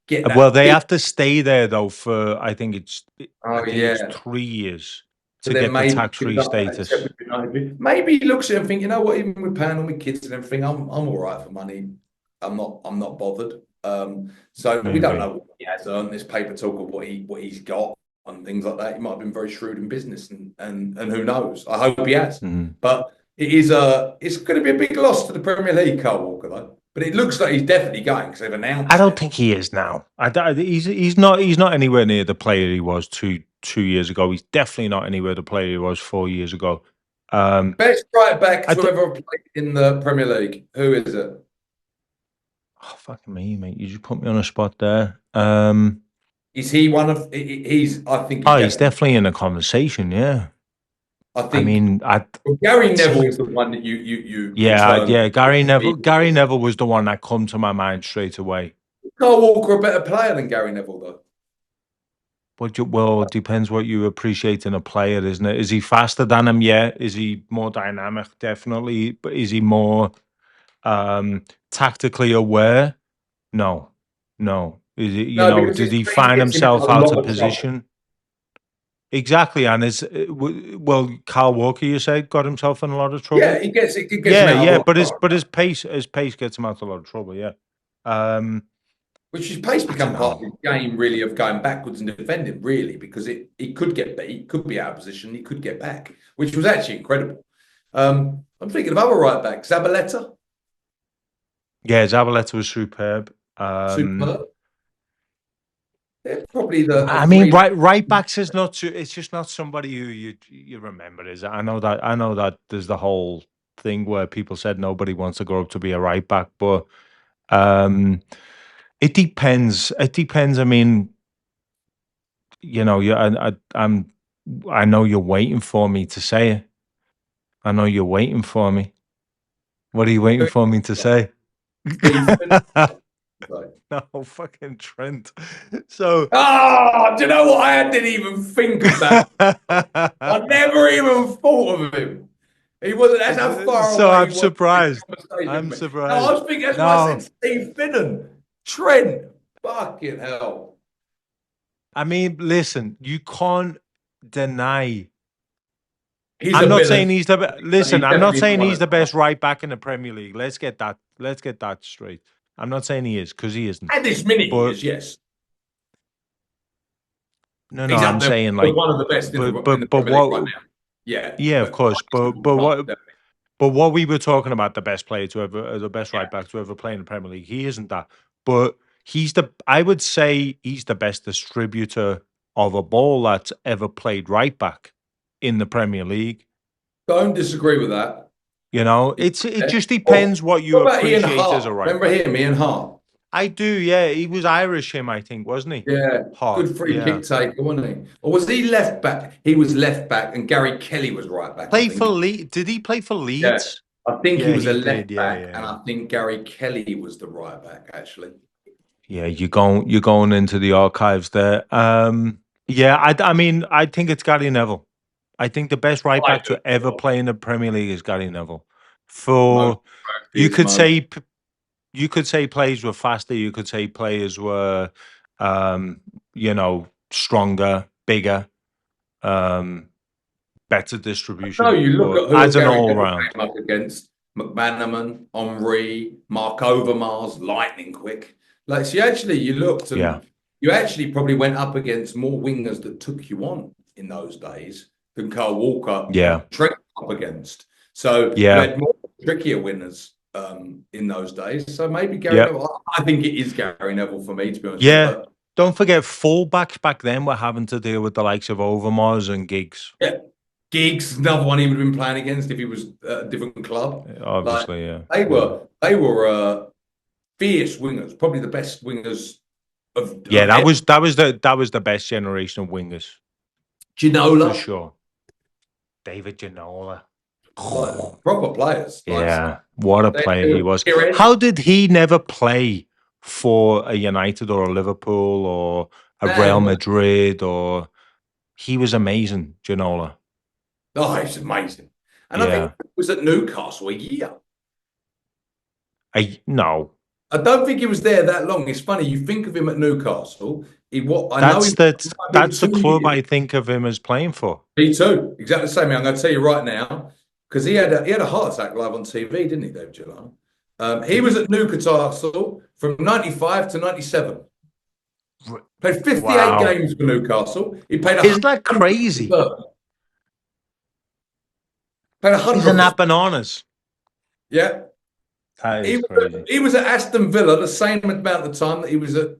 get Well, that they big. have to stay there though for I Oh think it's yeah. 3 years So to then get the maybe tax-free status. maybe he looks at it and think, you know what, even with paying all my kids and everything, I'm all right for money. I'm not bothered. So we don't Maybe. know what he has earned. This paper talk of what he's got and things like that. He might have been very shrewd in business, and who knows? I hope he has. Mhm. But it's going to be a big loss to the Premier League, Carl Walker, though. But it looks like he's definitely going because they've I announced don't it. think he is now. He's not anywhere near the player he was two years ago. He's definitely not anywhere the player he was 4 years ago. Best right back I to th- ever played in the Premier League. Who is it? Oh, fucking me, mate. You just put me on a spot there. Is he one of? He's. I think he's Oh, he's definitely. definitely in a conversation. Yeah. I I think mean, well, Gary Neville see, is the one that you yeah, return. yeah. Gary Neville. Gary Neville was the one that come to my mind straight away. Carl Walker a better player than Gary Neville though. Well, it depends what you appreciate in a player, isn't it? Is he faster than him? Yeah. Is he more dynamic? Definitely. But is he more tactically aware? No, no. Is it, No, because did his he speed find gets him in a himself out lot of of trouble. position? Exactly. And well, Carl Walker, you say, got himself in a lot of Yeah, trouble. it gets him Yeah, out of a yeah. lot But of his trouble. but his pace gets him out of a lot of trouble. Yeah. Um, Which his pace I don't become part of know. his game really of going backwards and defending really because he could get beat, could be out of position, he could get back, which was actually incredible. I'm thinking of other right backs, Zabaleta, Yeah, Zabaleta was superb. superb. They're probably the I mean, three. right backs is not. It's just not somebody who you remember. Is it? I know that there's the whole thing where people said nobody wants to grow up to be a right back, but um, it depends. It depends. I mean, I know you're waiting for me to say it. I know you're waiting for me. What are you waiting for me to say? Steve. No, fucking Trent. So, Ah, do you know what? I didn't even think of that. I never even thought of him. He wasn't. That's how far so away I'm he was from this surprised. conversation I'm from me. No, I surprised. was thinking. That's why I said No, Steve Finnan, Trent. Fucking hell. I mean, listen, you can't deny. His I'm not saying ability. he's the He's listen. I'm not definitely saying one he's of the them. best right back in the Premier League. Let's get that. Let's get that straight. I'm not saying he is because he isn't. At this minute, he But is. Yes, no, he's up I'm there saying with like, one of the best in the but Premier League right what? now. Yeah, Yeah, of but course. top class, definitely. But what we were talking about, the best player to ever, the best Yeah. right back to ever play in the Premier League, he isn't that. But I would say he's the best distributor of a ball that's ever played right back in the Premier League. Don't disagree with that. It Yeah. just Oh, depends what what you about Ian appreciate as a Hart? right Remember back. him, Ian Hart? I do, yeah. He was Irish, him, I think, wasn't he? Yeah, Hart, good free yeah. kick taker, wasn't he? Or was he left back? He was left back, and Gary Kelly was right back, I Play for think. Leeds. Did he play for Yeah, Leeds? I think he Yeah, was a he left did. Yeah, back, yeah, and yeah. I think Gary Kelly was the right back, actually. Yeah, you're going into the archives there. Yeah, I mean, I think it's Gary Neville. I think the best right I back do. to ever play in the Premier League is Gary Neville. Most For you is could most. say you could say players were faster. You could say players were, um, stronger, bigger, um, better No, distribution. you look But at who as an Gary all Neville round, came up against: McManaman, Henri, Mark Overmars, lightning quick. Like, so you looked yeah, and you actually probably went up against more wingers that took you on in those days than Carl Walker yeah, and Trent up against. So you yeah, had more trickier winners in those days. So maybe Gary yeah, Neville. I think it is Gary Neville for me, to be honest with you. yeah. But Don't forget, fullbacks back then were having to deal with the likes of Overmars and Giggs. yeah, Giggs, another one he would have been playing against if he was at a different club. Like Obviously, yeah, they yeah, were, they were fierce wingers, probably the best wingers yeah. of ever. That was the best generation of wingers for Ginola, sure. David Ginola. like proper players. Like so Yeah, what a player they he were was. Pires, How did he never play for a United or a Liverpool or a Real man. Madrid or he was amazing, Ginola. Oh, it's amazing. And I think Yeah. he was at Newcastle a year. I no. I don't think he was there that long. It's funny, you think of him at Newcastle. I know he might have been That's the two club years. I think of him as playing for. Me too. Exactly the same. I'm going to tell you right now because he had a heart attack live on TV, didn't he, David Gillard? He Did was he? at Newcastle from 95 to 97. R- Played 58 Wow. games for Newcastle. He played Isn't that crazy? 103rd. Played Isn't 100th. that bananas? Yeah. That is crazy. He was at Aston Villa the same amount of time that he was at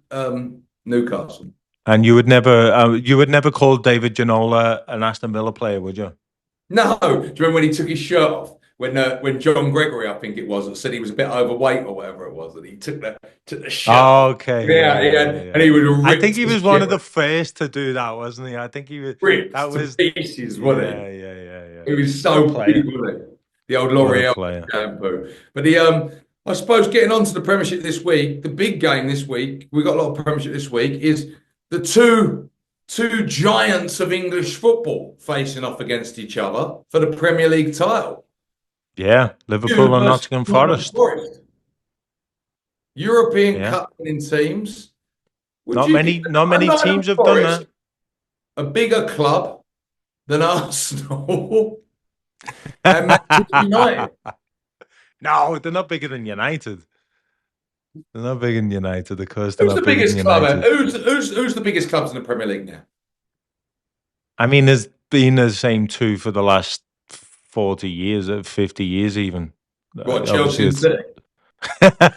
Newcastle. And you would never call David Ginola an Aston Villa player, would you? No. Do you remember when he took his shirt off? when John Gregory, I think it was, said he was a bit overweight or whatever it was, and he took the shirt Oh, off. okay, yeah, Yeah, yeah, yeah, yeah, and yeah. he was I think ripped he as was one shit, of the first to do that, wasn't he? I think he was. That ripped to was, pieces, wasn't he? yeah, yeah, yeah, yeah. He was What a so big, player! wasn't he? The old What a L'Oreal player! shampoo. But I suppose getting on to the Premiership this week, the big game this week, we got a lot of Premiership this week, is the two giants of English football facing off against each other for the Premier League title. Yeah, You Liverpool and versus Nottingham Nottingham Forest. Forest. European Yeah, Cup winning teams. Would not you give many, not many Nottingham teams have done Forest that. a bigger club than Arsenal and Manchester United? No, they're not bigger than United. They're not bigger than United. Of course, they're Who's not the bigger than biggest club? United. Who's the biggest clubs in the Premier League now? I mean, there's been the same two for the last 40 years, 50 years even. What, Chelsea Obviously, and it's City?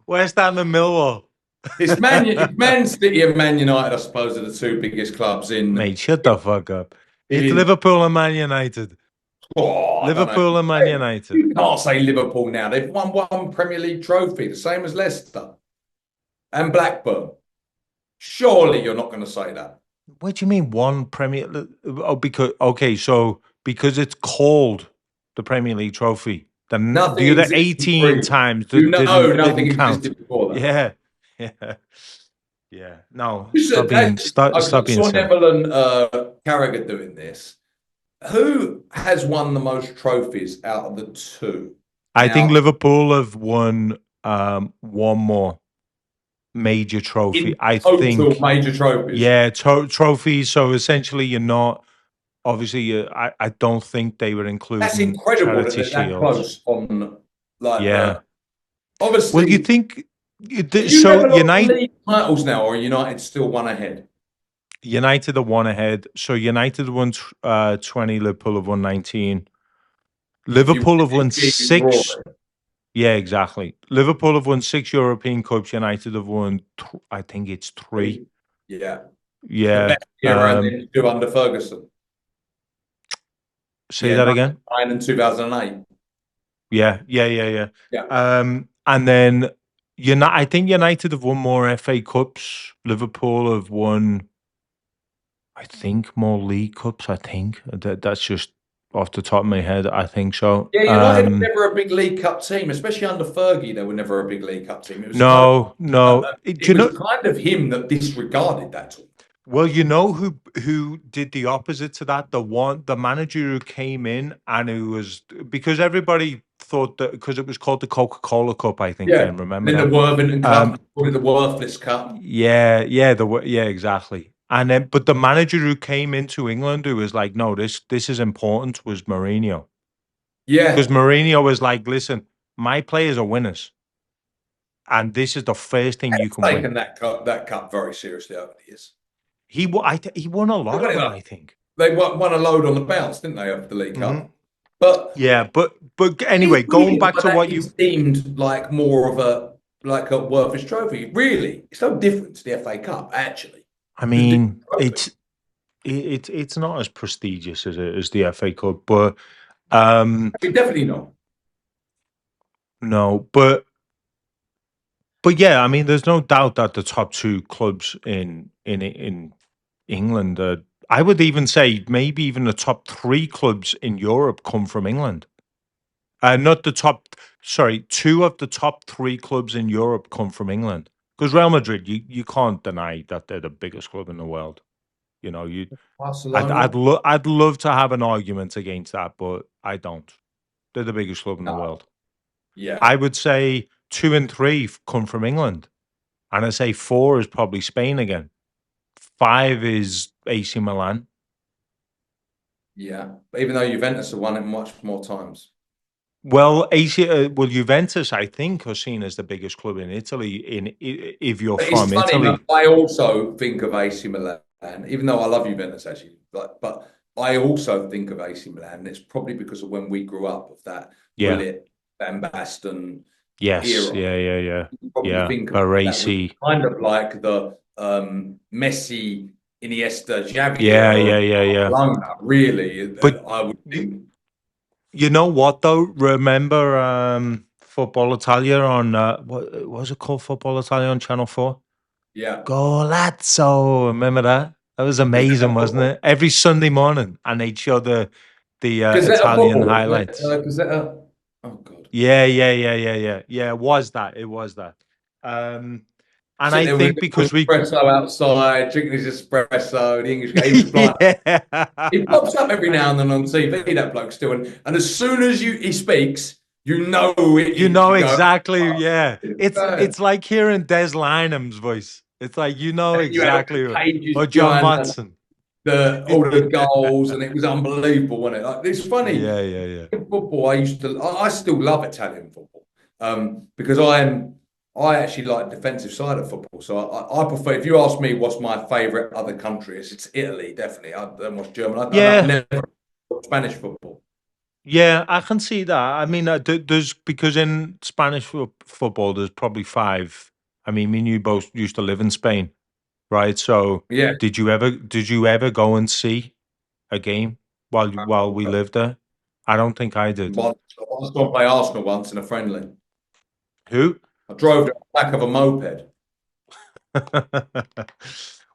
West Ham and Millwall. It's Man City and Man United, I suppose, are the two biggest clubs in. Mate, shut the fuck up. It's in Liverpool and Man United. I don't know. Liverpool and Man United. You can't say Liverpool now. They've won one Premier League trophy, the same as Leicester and Blackburn. Surely you're not going to say that. What do you mean one Premier? Oh, because okay, so because it's called the Premier League trophy, then Nothing the other existed 18 pre. times You know, nothing didn't count. existed before that. Yeah, yeah, yeah. No, You said that. I stop being saw silly. Neville and Carragher doing this. Who has won the most trophies out of the two? I think Now, Liverpool have won one more major trophy. in I total think, major trophies. yeah, trophies. So essentially, you're not obviously. I don't think they were That's including incredible that charity they're that shields. close on like Yeah. the Well, you obviously. think Are you so? level on the league titles now, or are United still one ahead? United are one ahead. So United won 20. Liverpool have won 19. So you Liverpool have this won league is six. roaring. Yeah, exactly. Liverpool have won six European Cups. United have won, I think it's three. Yeah, the Yeah. best era, and then two under Ferguson. Say Yeah, that again. 99 and 2008. Yeah, yeah, yeah, yeah. Yeah, And then I think United have won more FA Cups. Liverpool have won, I think, more League Cups. I think that's just off the top of my head. I think so. yeah. United were never a big League Cup team, especially under Fergie. They were never a big League Cup team. It was kind of No, no. Do it you was know? kind of him that disregarded that. Well, you know who did the opposite to that? The manager who came in and who was because everybody thought that because it was called the Coca-Cola Cup, I think Yeah, then and remember then the that? Worthington Cup, Um or the Worthless Cup. yeah, yeah, yeah, exactly. And then but the manager who came into England who was like, no, this is important was Mourinho. Because Yeah, Mourinho was like, listen, my players are winners. And this is the first thing you can win. taken that cup very seriously over the years. He won a They lot won of it them, like I think. they won a load on the bounce, didn't they, of the League Hmm. Cup? But Yeah, but it's anyway, going weird back why to that what is you deemed like more of a worthless trophy. Really, it's no different to the FA Cup, actually. I It's a different mean, trophy. it's not as prestigious as the FA Cup, but um I mean, definitely not. no, but yeah, I mean, there's no doubt that the top two clubs in England, I would even say maybe even the top three clubs in Europe come from England. Not the top, sorry, two of the top three clubs in Europe come from England. Because Real Madrid, you can't deny that they're the biggest club in the world. You know, Barcelona? I'd love to have an argument against that, but I don't. They're the biggest club in the No. world. Yeah, I would say two and three come from England, and I say four is probably Spain again. Five is AC Milan. yeah. But even though Juventus have won it much more times. Well, Juventus, I think, are seen as the biggest club in Italy. If you're But it's from funny. Italy, I also think of AC Milan, even though I love Juventus actually. But I also think of AC Milan. It's probably because of when we grew up of that yeah, Gullit, Van Basten yes, era. yeah, yeah, yeah, You probably yeah. think of that was Baresi, kind of like the Messi, Iniesta, Xavi Yeah, era yeah, of yeah, yeah. Barcelona, really. But I would you, think, you know what though? Remember Football Italia on what was it called? Football Italia on Channel 4? yeah. Golazzo. Remember that? That was Gazette amazing, wasn't football. it? Every Sunday morning, and they'd show the Gazette Italian football. highlights. Gazette. Oh God. Yeah, yeah, yeah, yeah, yeah. Yeah, it was that. It was that. Um, and Sitting I there with think his because we espresso outside, drinking his espresso. The English guy, he was like, yeah. he pops up every now and then on TV. That bloke still, and as soon as he speaks, you know who it You is. know You go, exactly, oh, yeah. It's man. it's like hearing Des Lynam's voice. It's like you know And you had all exactly the cages or John behind Watson. all the goals, and it was unbelievable, wasn't it? Like, it's funny. Yeah, yeah, yeah. In football, I still love Italian football, because I actually like defensive side of football. So I prefer. If you ask me, what's my favourite other country? It's Italy, definitely. I don't watch German. I've Yeah, never watched Spanish football. yeah, I can see that. I mean, there's because in Spanish football, there's probably five. I mean, me and you both used to live in Spain, right? So, Yeah, did you ever go and see a game while we lived there? I don't think I did. once I saw them play Arsenal once in a friendly. Who? I drove down the back of a moped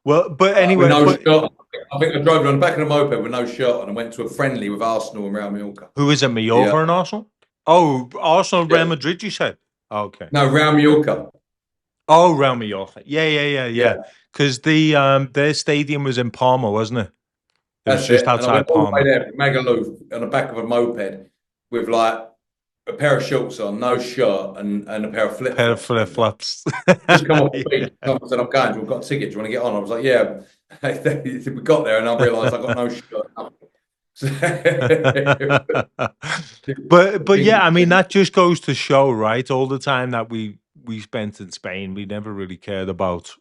Well, but with anyway, no but shirt. I think I drove on the back of the moped with no shirt on and went to a friendly with Arsenal and Real Mallorca. who is it? Yeah, Mallorca and Arsenal? Oh, Arsenal, Real yeah. Madrid. You said? Okay. No, Real Mallorca. Oh, Real Mallorca. Yeah, yeah, yeah, yeah. Yeah, Because their stadium was in Palma, wasn't it? It was that's just it. And I went outside all the way Palma. there from Magaluf on the back of a moped with like a pair of shorts on, no shirt, and a pair of flip Pair of flops. flip flops. Just come off the Yeah. beach. Someone said, I'm going. We've got a ticket. Do you want to get on? I was like, yeah. We got there and I realised I got no shirt. But yeah, I mean that just goes to show, right? All the time that we spent in Spain, we never really cared about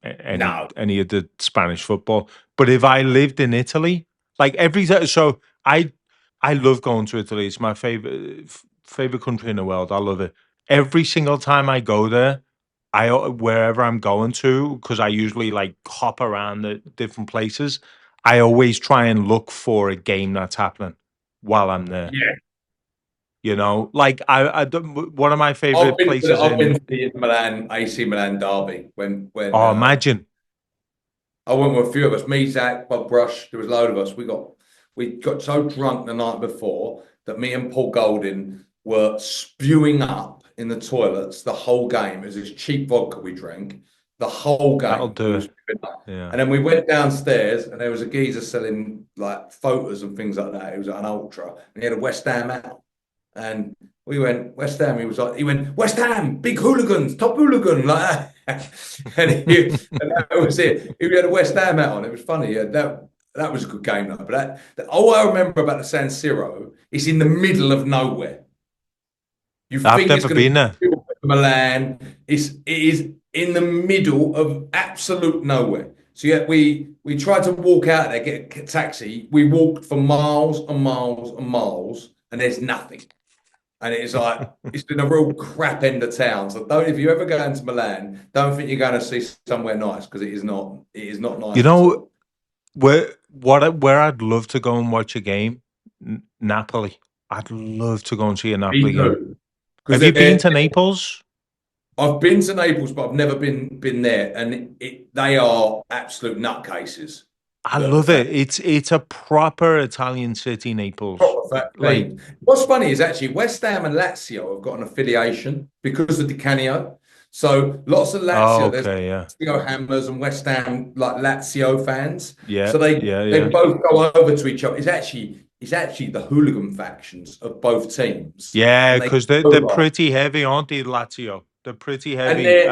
No. any of the Spanish football. But if I lived in Italy, like every time, so I love going to Italy. It's my favorite country in the world. I love it. Every single time I go there, wherever I'm going to, because I usually like hop around the different places. I always try and look for a game that's happening while I'm there. Yeah. Like one of my favorite places I've been in. to the Inter Milan, AC Milan derby when Oh, imagine. I went with a few of us, me, Zach, Bob Brush, there was a load of us. We got so drunk the night before that me and Paul Golding were spewing up in the toilets the whole game. It was this cheap vodka we drank the whole That'll game. We do were it. spewing up. Yeah. And then we went downstairs and there was a geezer selling like photos and things like that. It was an ultra and he had a West Ham out. And we went West Ham. He went West Ham, big hooligans, top hooligan, like that. And that was it. He had a West Ham hat on. It was funny. Yeah, that was a good game though. But all I remember about the San Siro is in the middle of nowhere. You I've think it's never going to been be there. Milan? It is in the middle of absolute nowhere. So yeah, we tried to walk out there, get a taxi. We walked for miles and miles and miles, and there's nothing. And it's like it's been a real crap end of town. So don't if you ever go into Milan, don't think you're going to see somewhere nice because it is not. It is not You nice at know all. where I'd love to go and watch a game? Napoli. I'd love to go and see a Me Napoli game. too. Because Have you been to Naples? I've been to Naples, but I've never been there, and they are absolute nutcases. I The love fact it. It's a proper Italian city, Naples. proper fact Like, thing. What's funny is actually West Ham and Lazio have got an affiliation because of Di Canio. So lots of oh, Lazio, there's okay, yeah, Lazio Hammers and West Ham like Lazio fans. yeah, So they yeah, they yeah, both go over to each other. It's actually the hooligan factions of both teams, yeah. and they Because they're pretty heavy, aren't they, Lazio? They're pretty and heavy. they're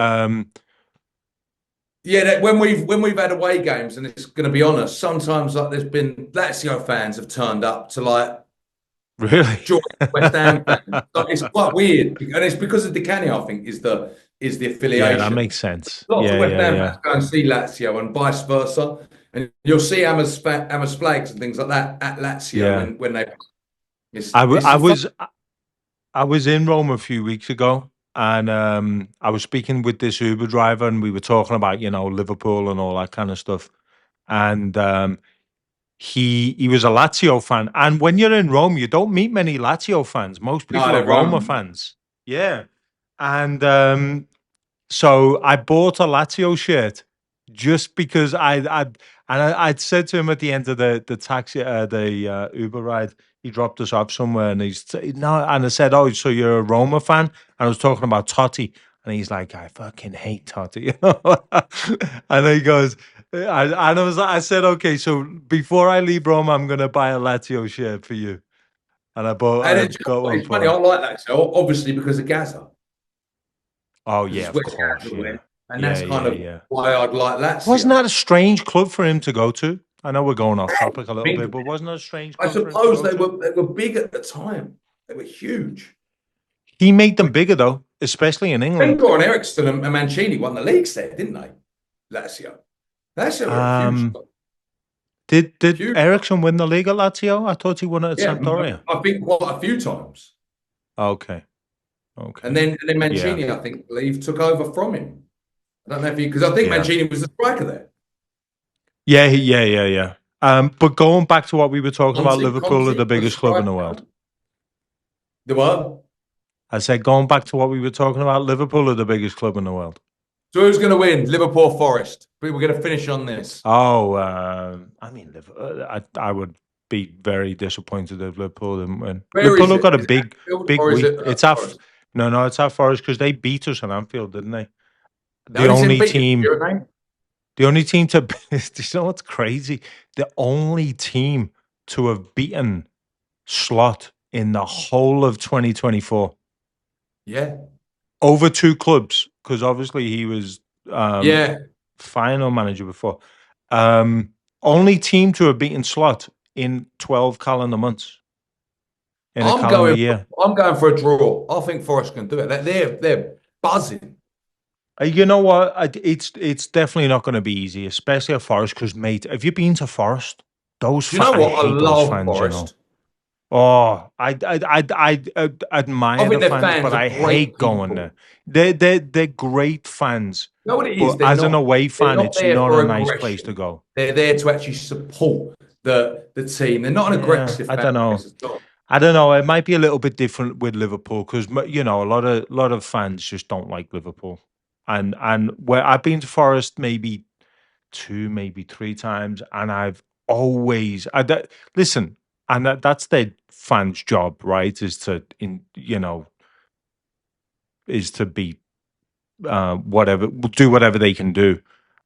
yeah. When we've had away games, and it's going to be honest, sometimes like there's been Lazio fans have turned up to like Really? join West Ham fans. Like, it's quite weird, and it's because of Di Canio, I think, is the Yeah, that affiliation. makes sense. Lots of Yeah, West yeah, Ham yeah, fans go and see Lazio and vice versa. And you'll see Hammers flags and things like that at Lazio yeah. when they. It's, I, w- it's I fun. was I was in Rome a few weeks ago, and I was speaking with this Uber driver, and we were talking about Liverpool and all that kind of stuff. and he was a Lazio fan. And when you're in Rome, you don't meet many Lazio fans. Most No, people are they're Roma Roman. fans. Yeah, and so I bought a Lazio shirt just because I'd said to him at the end of the taxi the Uber ride. He dropped us off somewhere, and no, and I said, "Oh, so you're a Roma fan?" And I was talking about Totti, and he's like, "I fucking hate Totti," and he goes, I said, "Okay, so before I leave Roma, I'm gonna buy a Lazio shirt for you," and And I got one it's funny, for I him. like that. So obviously because of Gaza, Oh because yeah, it's of where course, Gaza yeah, went, and yeah, that's kind yeah, of yeah. why I'd like Wasn't Lazio. that a strange club for him to go to? I know we're going off topic a little Think bit, of but it. wasn't it a strange I club for him to suppose go to? they were big at the time. They were huge. He made them bigger though, especially in England. Wenger and Ericsson and Mancini won the leagues there, didn't they? Lazio. Lazio were a huge Um, club. did Huge club. Ericsson win the league at Lazio? I thought he won it at Yeah, Sampdoria. I think quite a few times. Okay, And okay, then yeah, Mancini, I think, believe, took over from him. I don't know if you because I think yeah, Mancini was the striker there. yeah, yeah, yeah, yeah. But going back to what we were talking about, Liverpool are the Conte was biggest club in the striker. world. The what? I said, going back to what we were talking about, Liverpool are the biggest club in the world. So who's going to win? Liverpool, Forest. We're going to finish on this. Oh, I mean, I would be very disappointed if Liverpool didn't win. Where Liverpool is have it? got a Is it Anfield big or is week. it It's Forest? no, it's at Forest because they beat us in Anfield, didn't they? They The only seem only beaten. team, You know what I mean? the only team to, you know what's crazy? The only team to have beaten Slot in the whole of 2024 Yeah. over two clubs because obviously he was um, Yeah. final manager before. Um, Only team to have beaten Slot in 12 calendar months in a calendar year. I'm going for a draw. I think Forest can do it. They're buzzing. You know what? It's definitely not going to be easy, especially at Forest. Because mate, have you been to Forest? Do you know I what? I hate those love fans. You know. Forest. Oh, I I admire the think their fans, fans but are I great hate going people. there. They're great fans, You know what it is? but as an away They're fan, not it's there not a for nice place to aggression. go. They're there to actually support the team. They're not an Yeah, aggressive I fan don't know. base at all. I don't know. It might be a little bit different with Liverpool because you know a lot of fans just don't like Liverpool, and where I've been to Forest maybe two, maybe three times, and I've always listen, and that's their fans' job, right? Is to is to be whatever, do whatever they can do.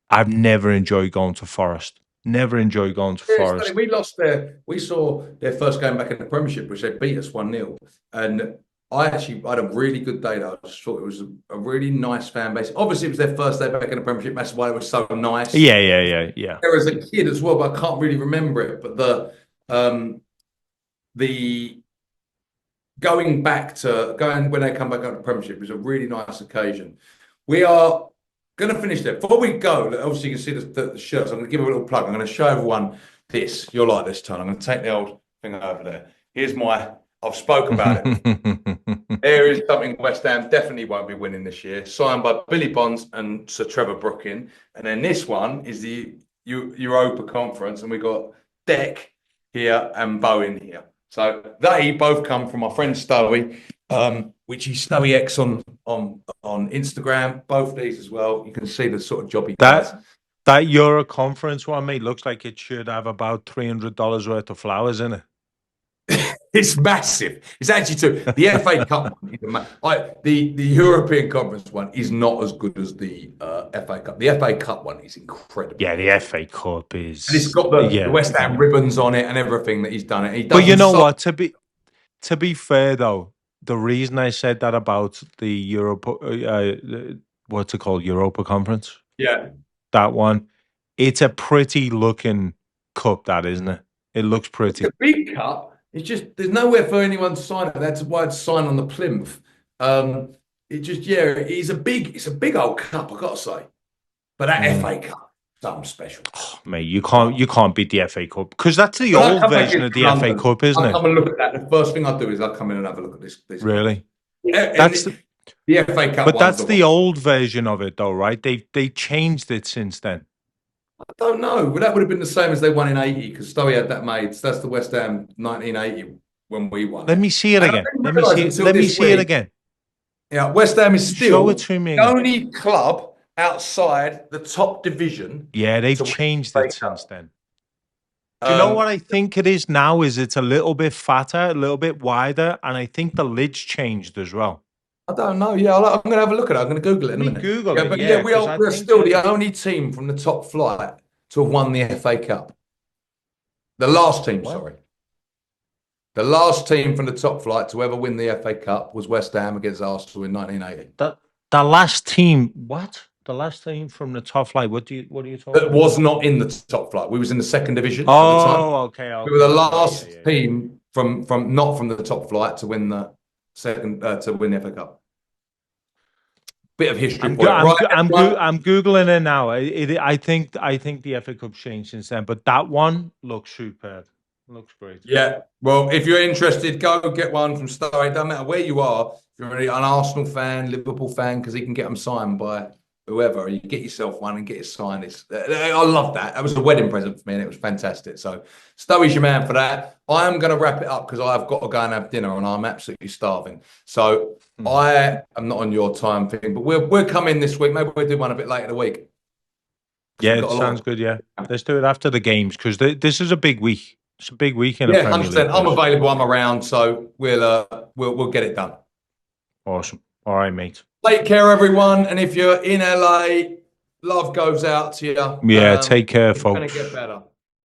I've never enjoyed going to Forest. Never enjoyed going to Yeah, it's funny. Forest. We saw their first game back in the Premiership, which they beat us 1-0. And I actually had a really good day. I just thought it was a really nice fan base. Obviously, it was their first day back in the Premiership. That's why it was so nice. Yeah, yeah, yeah, yeah. There as a kid as well, but I can't really remember it. But the going back to going when they come back out of the Premiership was a really nice occasion. We are going to finish there. Before we go, obviously you can see the shirts. I'm going to give a little plug. I'm going to show everyone this. You'll like this, Ton. I'm going to take the old thing over there. Here's my. I've spoke about it. There is something West Ham definitely won't be winning this year. Signed by Billy Bonds and Sir Trevor Brooking. And then this one is the Europa Conference, and we've got Deck here and Bowen here. So they both come from my friend Stowy, which is Stowy X on Instagram. Both these as well. You can see the sort of job he does. That Euro conference one, mate, looks like it should have about $300 worth of flowers in it. It's massive. It's actually true. The FA Cup one, the European Conference one is not as good as the FA Cup. The FA Cup one is incredible. Yeah, the FA Cup And it's is got the West Ham ribbons on it and everything that he's done it. He does But you them know so what? To be fair though, the reason I said that about the Europa, what's it called, Europa Conference, yeah. that one, it's a pretty looking cup, that isn't it? It looks It's a pretty. big cup. It's just there's nowhere for anyone to sign it. That's why it's signed on the plinth. It just it's a big old cup, I gotta say. But that Mm. FA Cup, something special. Oh, mate, you can't beat the FA Cup because that's the When I old come back version into of the FA London, Cup, isn't I'll it? come and look at that. The first thing I do is I'll come in and have a look at this cup. Really? And That's the FA Cup but one's that's the the one. old version of it though, right? They changed it since then. I don't know. But that would have been the same as they won in 80 because Stowe had that made. So that's the West Ham 1980 when we won Let it. me see it And I again. didn't Let me realise see it. until Let me this see it week, again. yeah, West Ham is Show it still to me the again. only club outside the top division Yeah, they've to win changed the it FA since Cup. then. Do you know what I So think it is now? Is it's a little bit fatter, a little bit wider, and I think the lid's changed as well. I don't know. Yeah, I'm going to have a look at it. I'm going to Google it Let in a me minute. Google Yeah, it. but yeah, Yeah, because I we're think still the only team from the top flight to have won the FA Cup. The last team, well, sorry. The last team from the top flight to ever win the FA Cup was West Ham against Arsenal in 1980. the last team. What? The last team from the top flight. What are you That talking about? was not in the top flight. We was in the second division at the time. Oh, okay, We were the okay. last Yeah. team from not from the top flight to win the second to win the FA Cup. Bit of history for you, right? Everyone? I'm googling it now. I think the FA Cup changed since then, but that one looks superb. Looks great. Yeah. Well, if you're interested, go get one from Stowe. It doesn't matter where you are. If you're an Arsenal fan, Liverpool fan, because he can get them signed by whoever. You get yourself one and get it signed. I love that. That was a wedding present for me, and it was fantastic. So Stowey's your man for that. I am going to wrap it up because I've got to go and have dinner, and I'm absolutely starving. So Mhm. I am not on your time thing, but we'll come in this week. Maybe we'll do one a bit later in the week because Yeah, we've it got a lot sounds of. good. Yeah, let's do it after the games because this is a big week. It's a big week in the Yeah, Premier 100%. League. I'm This available. I'm around, so we'll get it done. awesome. All right, mate. Take care, everyone. And if you're in LA, love goes out to you. Yeah, take care, It's going to folks. get better.